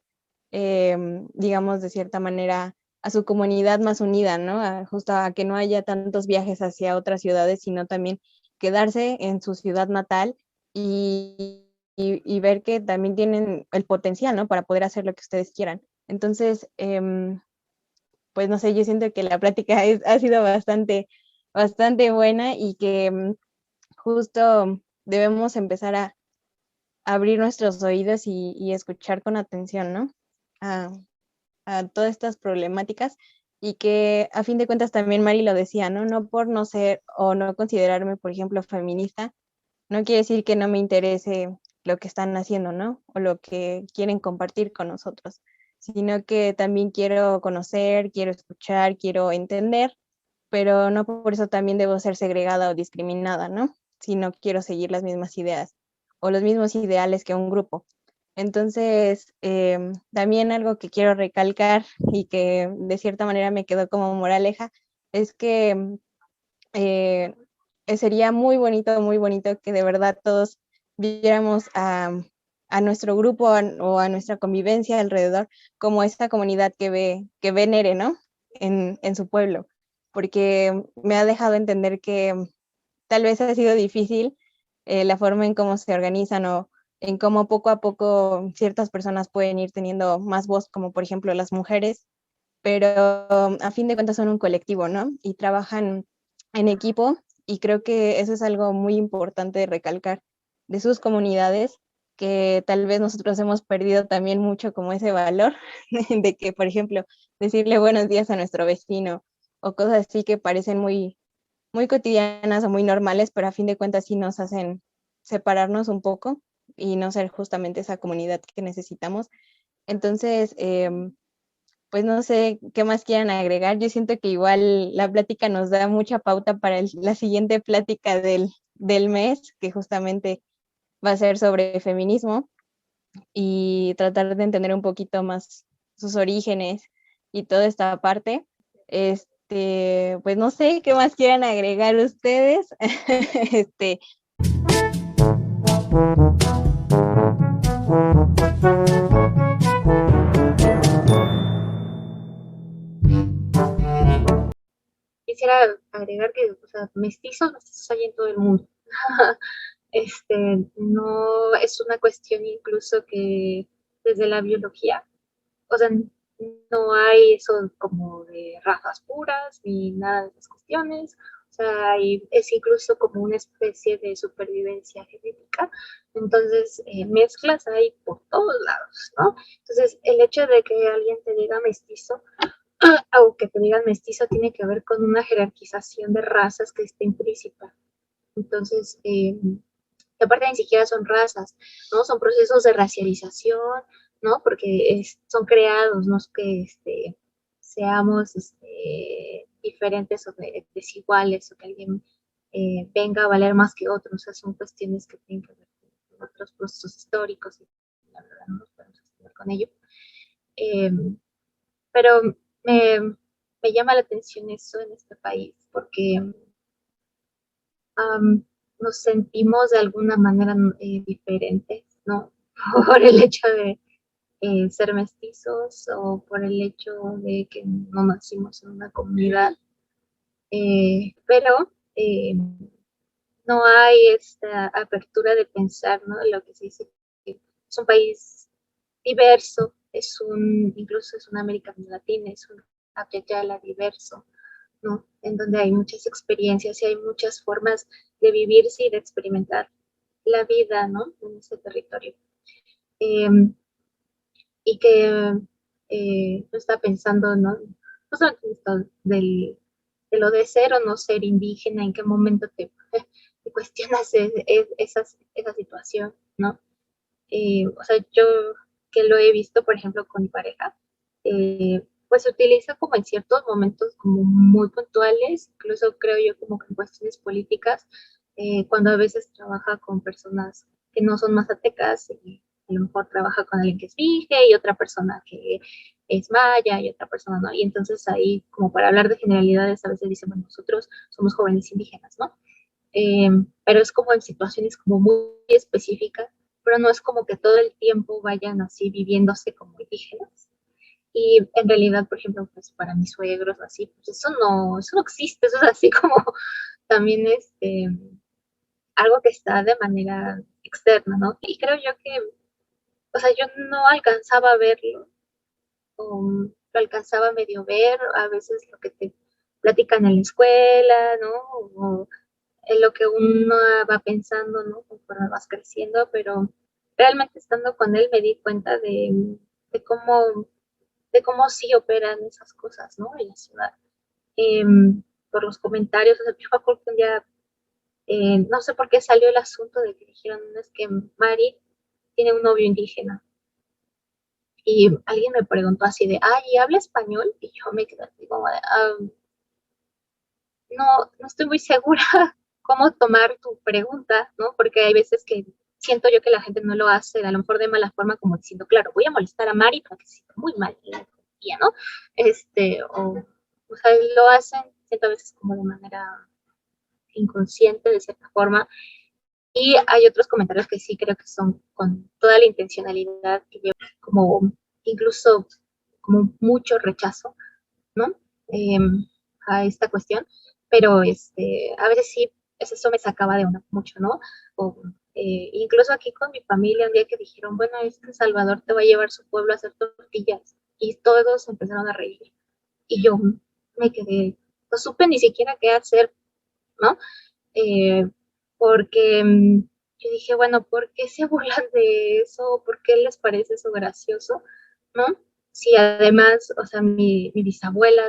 digamos, de cierta manera, a su comunidad más unida, ¿no? Justo a que no haya tantos viajes hacia otras ciudades, sino también quedarse en su ciudad natal y ver que también tienen el potencial, ¿no? Para poder hacer lo que ustedes quieran. Entonces, pues no sé, yo siento que la plática ha sido bastante buena y que justo debemos empezar a abrir nuestros oídos y escuchar con atención, ¿no? A, a todas estas problemáticas y que a fin de cuentas también Mari lo decía, ¿no? No por no ser o no considerarme, por ejemplo, feminista, no quiere decir que no me interese lo que están haciendo, ¿no? O lo que quieren compartir con nosotros, sino que también quiero conocer, quiero escuchar, quiero entender, pero no por eso también debo ser segregada o discriminada, ¿no? Si no quiero seguir las mismas ideas o los mismos ideales que un grupo. Entonces, también algo que quiero recalcar y que de cierta manera me quedó como moraleja es que eh, sería muy bonito que de verdad todos viéramos a nuestro grupo o a nuestra convivencia alrededor como esta comunidad que ve Nere, ¿no? En su pueblo, porque me ha dejado entender que tal vez ha sido difícil la forma en cómo se organizan o en cómo poco a poco ciertas personas pueden ir teniendo más voz, como por ejemplo las mujeres, pero a fin de cuentas son un colectivo, ¿no? Y trabajan en equipo y creo que eso es algo muy importante de recalcar de sus comunidades, que tal vez nosotros hemos perdido también mucho como ese valor de que, por ejemplo, decirle buenos días a nuestro vecino o cosas así que parecen muy cotidianas o muy normales, pero a fin de cuentas sí nos hacen separarnos un poco y no ser justamente esa comunidad que necesitamos. Entonces, pues no sé qué más quieran agregar. Yo siento que igual la plática nos da mucha pauta para la siguiente plática del mes, que justamente va a ser sobre feminismo y tratar de entender un poquito más sus orígenes y toda esta parte. Pues no sé qué más quieran agregar ustedes. este, Quisiera agregar que, o sea, mestizos hay en todo el mundo. No es una cuestión incluso que desde la biología, o sea, no hay eso como de razas puras ni nada de esas cuestiones. O sea, es incluso como una especie de supervivencia genética. Entonces, mezclas hay por todos lados, ¿no? Entonces, el hecho de que alguien te diga mestizo, aunque te digan mestizo, tiene que ver con una jerarquización de razas que está implícita. Entonces, aparte ni siquiera son razas, ¿no? Son procesos de racialización, ¿no? Porque son creados, no es que seamos diferentes o desiguales o que alguien venga a valer más que otros, o sea, son cuestiones que tienen que ver con otros procesos históricos y la verdad no nos podemos extender con ello. Eh, pero me llama la atención eso en este país, porque nos sentimos de alguna manera diferentes, ¿no? Por el hecho de ser mestizos o por el hecho de que no nacimos en una comunidad, pero no hay esta apertura de pensar, ¿no? Lo que se dice que es un país diverso, incluso es una América Latina, es un Apiayala diverso, ¿no? En donde hay muchas experiencias y hay muchas formas de vivirse y de experimentar la vida, ¿no? En ese territorio. Y que no está pensando, ¿no? No solamente esto de lo de ser o no ser indígena, en qué momento te cuestionas esa situación, ¿no? O sea, yo que lo he visto, por ejemplo, con mi pareja, pues se utiliza como en ciertos momentos como muy puntuales, incluso creo yo como que en cuestiones políticas, cuando a veces trabaja con personas que no son mazatecas, y a lo mejor trabaja con alguien que es Vige y otra persona que es maya y otra persona no, y entonces ahí como para hablar de generalidades a veces dicen, bueno, nosotros somos jóvenes indígenas, ¿no? Pero es como en situaciones como muy específicas, pero no es como que todo el tiempo vayan así viviéndose como indígenas. Y en realidad, por ejemplo, pues para mis suegros, así, pues eso no existe, eso es así como también algo que está de manera externa, ¿no? Y creo yo que, o sea, yo no alcanzaba a verlo, o lo alcanzaba a medio ver, a veces lo que te platican en la escuela, ¿no? O en lo que uno va pensando, ¿no? Conforme vas creciendo, pero realmente estando con él me di cuenta de cómo, de cómo sí operan esas cosas, ¿no? En la ciudad. Por los comentarios, o sea, yo me acuerdo que un día, no sé por qué salió el asunto de que dijeron, "No, es que Mari tiene un novio indígena". Y alguien me preguntó así de, ay, ¿habla español? Y yo me quedé así como de, no estoy muy segura cómo tomar tu pregunta, ¿no? Porque hay veces que siento yo que la gente no lo hace, a lo mejor de mala forma, como diciendo, claro, voy a molestar a Mari para que se sienta muy mal el día, ¿no? O sea, lo hacen, siento a veces como de manera inconsciente, de cierta forma, y hay otros comentarios que sí creo que son con toda la intencionalidad, que llevan como incluso como mucho rechazo, ¿no? Eh, a esta cuestión, pero a veces sí, eso me sacaba de una mucho, ¿no? O, incluso aquí con mi familia, un día que dijeron, bueno, Salvador te va a llevar su pueblo a hacer tortillas, y todos empezaron a reír, y yo me quedé, no supe ni siquiera qué hacer, ¿no? Eh, porque yo dije, bueno, ¿por qué se burlan de eso? ¿Por qué les parece eso gracioso? ¿No? Sí, además, o sea, mi bisabuela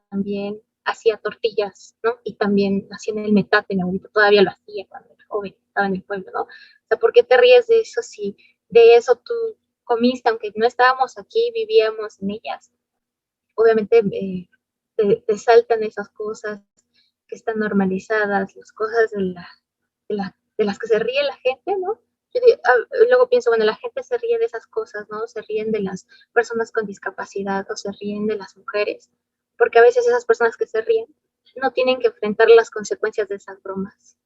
también hacía tortillas, ¿no? Y también hacía en el metate, mi abuelito todavía lo hacía cuando era joven, estaba en el pueblo, ¿no? O sea, ¿por qué te ríes de eso si de eso tú comiste, aunque no estábamos aquí, vivíamos en ellas? Obviamente te saltan esas cosas que están normalizadas, las cosas de las que se ríe la gente, ¿no? Luego pienso, bueno, la gente se ríe de esas cosas, ¿no? Se ríen de las personas con discapacidad o se ríen de las mujeres, porque a veces esas personas que se ríen no tienen que enfrentar las consecuencias de esas bromas,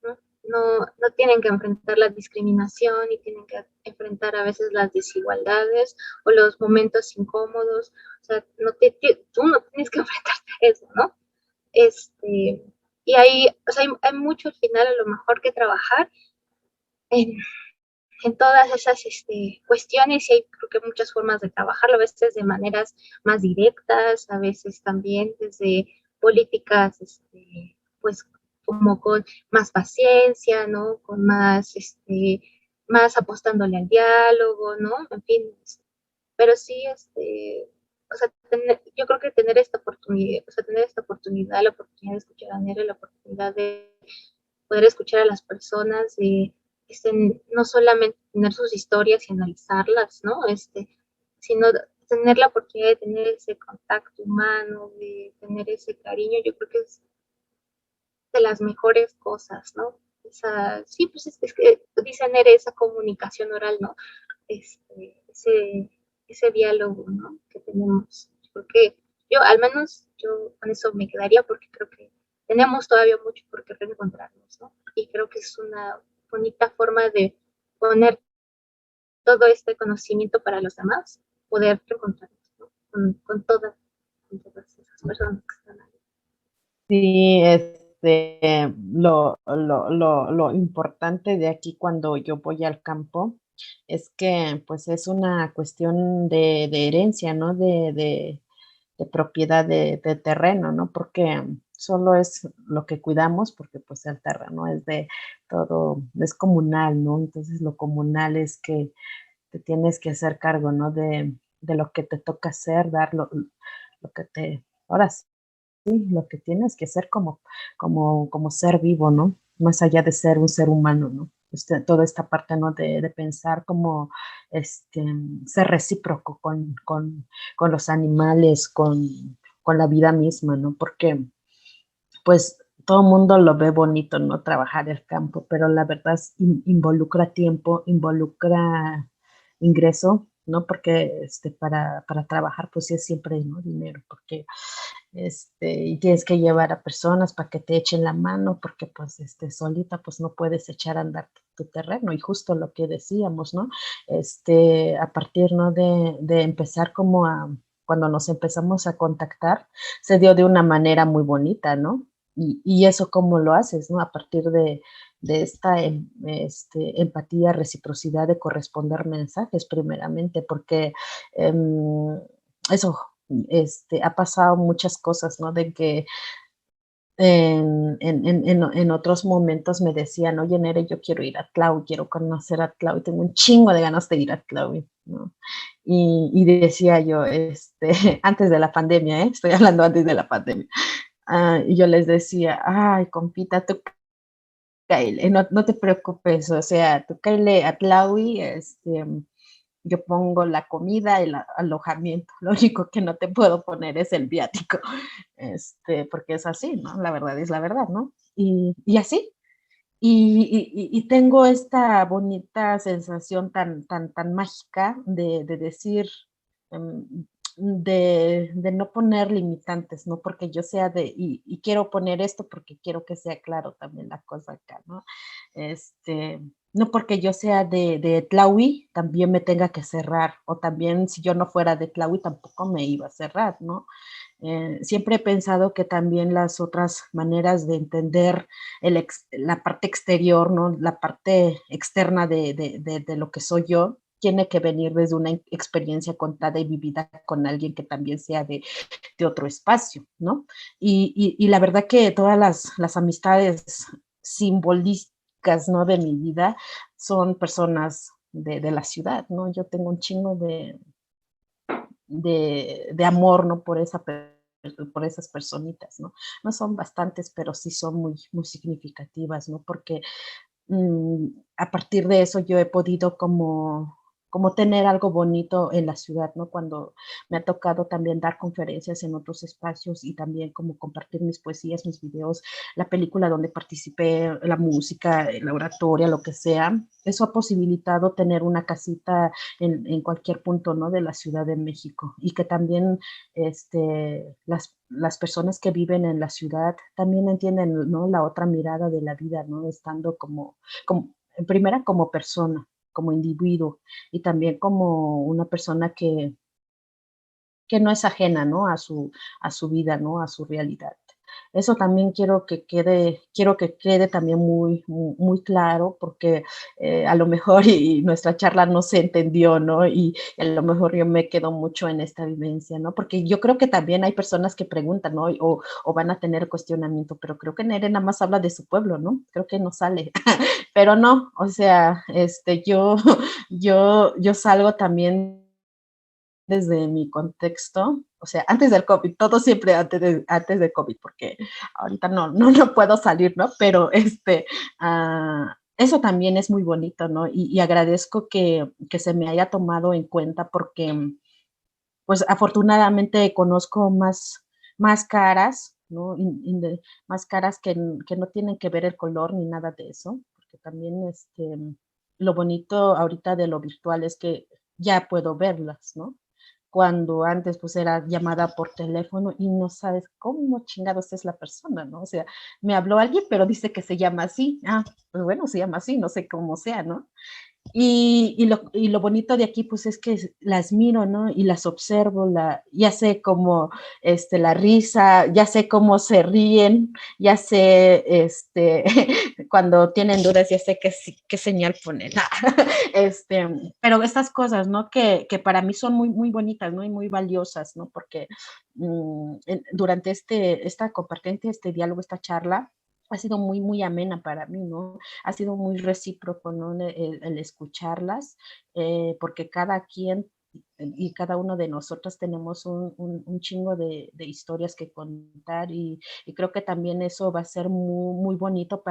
¿no? No tienen que enfrentar la discriminación y tienen que enfrentar a veces las desigualdades o los momentos incómodos. O sea, tú no tienes que enfrentarte a eso, ¿no? Y hay, o sea, hay mucho al final a lo mejor que trabajar en, en todas esas cuestiones, y hay creo que muchas formas de trabajarlo, a veces de maneras más directas, a veces también desde políticas, pues como con más paciencia, ¿no? Con más, más apostándole al diálogo, ¿no? En fin, pero sí, o sea, yo creo que tener esta oportunidad, o sea, tener esta oportunidad, la oportunidad de escuchar a Nere, la oportunidad de poder escuchar a las personas, de no solamente tener sus historias y analizarlas, ¿no? Sino tener la oportunidad de tener ese contacto humano, de tener ese cariño, yo creo que es de las mejores cosas, ¿no? Sí, pues es que dicen esa comunicación oral, ¿no? Ese diálogo, ¿no? Que tenemos. Porque al menos yo con eso me quedaría porque creo que tenemos todavía mucho por qué reencontrarnos, ¿no? Y creo que es una bonita forma de poner todo este conocimiento para los demás, poder reencontrarnos, ¿no? Con todas esas personas que están ahí. Sí, lo importante de aquí cuando yo voy al campo es que pues es una cuestión de herencia, ¿no? De propiedad de terreno, ¿no? Porque solo es lo que cuidamos, porque pues el terreno es de todo, es comunal, ¿no? Entonces lo comunal es que te tienes que hacer cargo, ¿no? De lo que te toca hacer, dar lo que te, ahora sí, lo que tienes que hacer como ser vivo, ¿no? Más allá de ser un ser humano, ¿no? toda esta parte, ¿no? De pensar como ser recíproco con los animales, con la vida misma, ¿no? Porque pues todo el mundo lo ve bonito, ¿no? Trabajar el campo, pero la verdad involucra tiempo, involucra ingreso, ¿no? Porque para trabajar pues sí es siempre, ¿no? Dinero, porque y tienes que llevar a personas para que te echen la mano, porque pues solita pues no puedes echar a andar tu terreno, y justo lo que decíamos, ¿no? A partir, ¿no? De empezar como cuando nos empezamos a contactar, se dio de una manera muy bonita, ¿no? Y eso cómo lo haces, ¿no? A partir de esta empatía, reciprocidad de corresponder mensajes primeramente, porque eso ha pasado muchas cosas, ¿no? De que en otros momentos me decían, oye, Nere, yo quiero ir a Tlaui, quiero conocer a Tlaui, tengo un chingo de ganas de ir a Tlaui, ¿no? Y decía yo, antes de la pandemia, estoy hablando antes de la pandemia, y yo les decía, ay, compita, tú caile, no te preocupes, o sea, tú caile a Tlaui, yo pongo la comida, el alojamiento, lo único que no te puedo poner es el viático, porque es así, ¿no? La verdad es la verdad, ¿no? Y así, y tengo esta bonita sensación tan mágica de decir, em, de no poner limitantes, ¿no? Porque yo sea y quiero poner esto porque quiero que sea claro también la cosa acá, ¿no? Este, no porque yo sea de Tlaui, también me tenga que cerrar, o también si yo no fuera de Tlaui, tampoco me iba a cerrar, ¿no? Siempre he pensado que también las otras maneras de entender la parte exterior, ¿no? La parte externa de lo que soy yo, tiene que venir desde una experiencia contada y vivida con alguien que también sea de otro espacio, ¿no? Y la verdad que todas las amistades simbolísticas, ¿no? De mi vida son personas de la ciudad, ¿no? Yo tengo un chingo de amor, ¿no? Por esas personitas, ¿no? No son bastantes, pero sí son muy significativas, ¿no? Porque a partir de eso yo he podido como tener algo bonito en la ciudad, ¿no? Cuando me ha tocado también dar conferencias en otros espacios y también como compartir mis poesías, mis videos, la película donde participé, la música, la oratoria, lo que sea, eso ha posibilitado tener una casita en cualquier punto, ¿no? De la Ciudad de México, y que también las personas que viven en la ciudad también entienden, ¿no? La otra mirada de la vida, ¿no? Estando en primera como persona, como individuo, y también como una persona que no es ajena, ¿no? A su vida, ¿no? A su realidad. Eso también quiero que quede también muy claro, porque a lo mejor y nuestra charla no se entendió, ¿no? Y a lo mejor yo me quedo mucho en esta vivencia, ¿no? Porque yo creo que también hay personas que preguntan, ¿no? O van a tener cuestionamiento, pero creo que Nere nada más habla de su pueblo, ¿no? Creo que no sale, pero no, o sea, yo salgo también desde mi contexto, o sea, antes del COVID, todo siempre antes del COVID, porque ahorita no puedo salir, ¿no? Pero eso también es muy bonito, ¿no? Y agradezco que se me haya tomado en cuenta, porque pues afortunadamente conozco más caras, ¿no? Más caras que no tienen que ver el color ni nada de eso, porque también lo bonito ahorita de lo virtual es que ya puedo verlas, ¿no? Cuando antes pues era llamada por teléfono y no sabes cómo chingados es la persona, ¿no? O sea, me habló alguien, pero dice que se llama así. Ah, pues bueno, se llama así, no sé cómo sea, ¿no? Y lo bonito de aquí, pues, es que las miro, ¿no? Y las observo, ya sé cómo, la risa, ya sé cómo se ríen, ya sé, cuando tienen dudas, ya sé qué señal poner. Pero estas cosas, ¿no? Que para mí son muy bonitas, ¿no? Y muy valiosas, ¿no? Porque durante esta compartente, este diálogo, esta charla, ha sido muy amena para mí, ¿no? Ha sido muy recíproco, ¿no? El escucharlas, porque cada quien y cada uno de nosotros tenemos un chingo de historias que contar, y creo que también eso va a ser muy bonito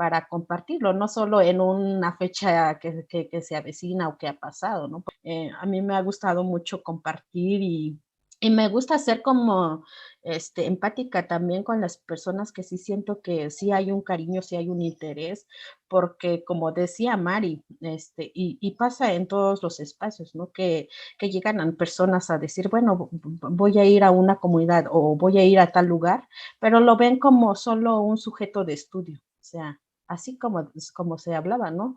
para compartirlo, no solo en una fecha que se avecina o que ha pasado, ¿no? A mí me ha gustado mucho compartir y me gusta ser como empática también con las personas que sí siento que sí hay un cariño, sí hay un interés, porque como decía Mari, y pasa en todos los espacios, ¿no? Que llegan a personas a decir, bueno, voy a ir a una comunidad o voy a ir a tal lugar, pero lo ven como solo un sujeto de estudio, o sea, así como se hablaba, ¿no?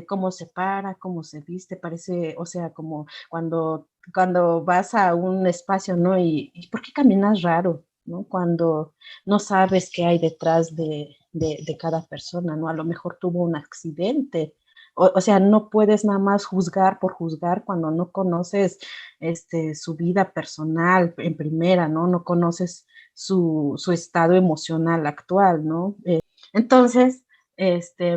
Cómo se para, cómo se viste, parece, o sea, como cuando vas a un espacio, ¿no? ¿Y por qué caminas raro? ¿No? Cuando no sabes qué hay detrás de cada persona, ¿no? A lo mejor tuvo un accidente, o sea, no puedes nada más juzgar por juzgar cuando no conoces su vida personal en primera, ¿no? No conoces su estado emocional actual, ¿no? Entonces,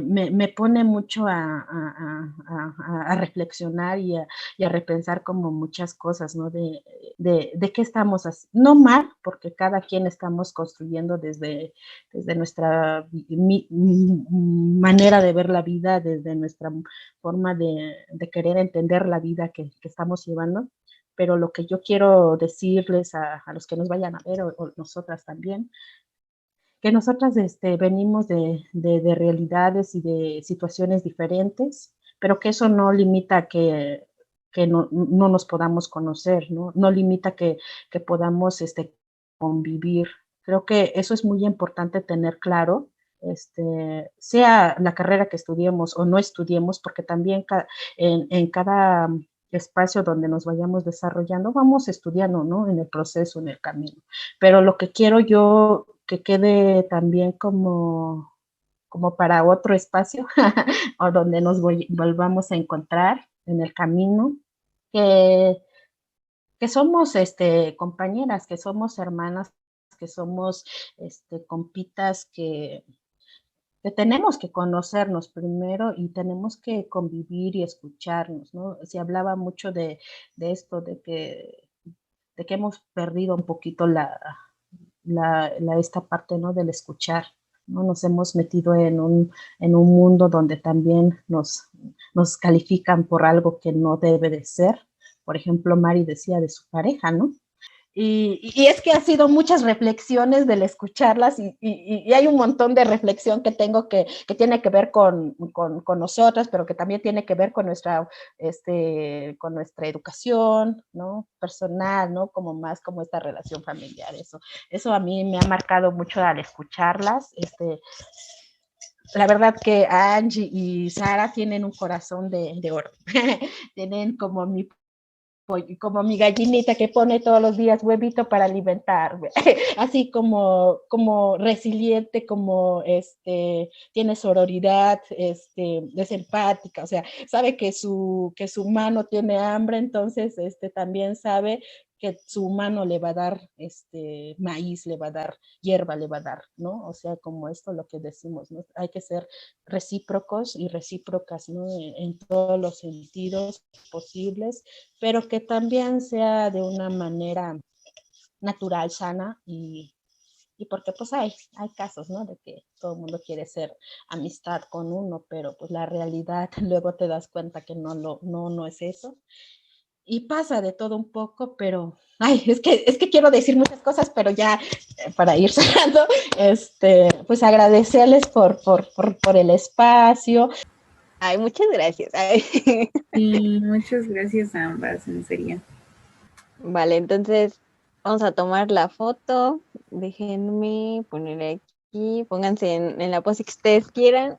me pone mucho a reflexionar y a repensar como muchas cosas, ¿no? De qué estamos haciendo. No mal, porque cada quien estamos construyendo desde nuestra manera de ver la vida, desde nuestra forma de querer entender la vida que estamos llevando. Pero lo que yo quiero decirles a los que nos vayan a ver o nosotras también, que nosotras venimos de realidades y de situaciones diferentes, pero que eso no limita que no nos podamos conocer, ¿no? No limita que podamos convivir. Creo que eso es muy importante tener claro, sea la carrera que estudiemos o no estudiemos, porque también en cada espacio donde nos vayamos desarrollando, vamos estudiando, ¿no? En el proceso, en el camino. Pero lo que quiero yo que quede también como para otro espacio o donde nos volvamos a encontrar en el camino, que, que somos compañeras, que somos hermanas, que somos compitas, que tenemos que conocernos primero y tenemos que convivir y escucharnos, ¿no? Se hablaba mucho de esto, de que hemos perdido un poquito esta parte, ¿no? Del escuchar, ¿no? Nos hemos metido en un mundo donde también nos califican por algo que no debe de ser. Por ejemplo, Mari decía de su pareja, ¿no? Y es que ha sido muchas reflexiones del escucharlas y hay un montón de reflexión que tengo que tiene que ver con nosotras, pero que también tiene que ver con nuestra educación, ¿no? Personal, ¿no? Como más como esta relación familiar. Eso a mí me ha marcado mucho al escucharlas. La verdad que Angie y Sara tienen un corazón de oro. Tienen como mi gallinita que pone todos los días huevito para alimentarme, así como resiliente, como tiene sororidad, es empática, o sea, sabe que su mano tiene hambre, entonces también sabe que su mano le va a dar maíz, le va a dar hierba, le va a dar, ¿no? O sea, como esto lo que decimos, ¿no? Hay que ser recíprocos y recíprocas, ¿no? En todos los sentidos posibles, pero que también sea de una manera natural, sana y porque pues hay casos, ¿no? De que todo el mundo quiere ser amistad con uno, pero pues la realidad luego te das cuenta que no es eso. Y pasa de todo un poco, pero, es que quiero decir muchas cosas, pero ya para ir cerrando, pues agradecerles por el espacio. Ay, muchas gracias. Ay. Y muchas gracias a ambas, en serio. Vale, entonces vamos a tomar la foto. Déjenme poner aquí, pónganse en la pose que ustedes quieran.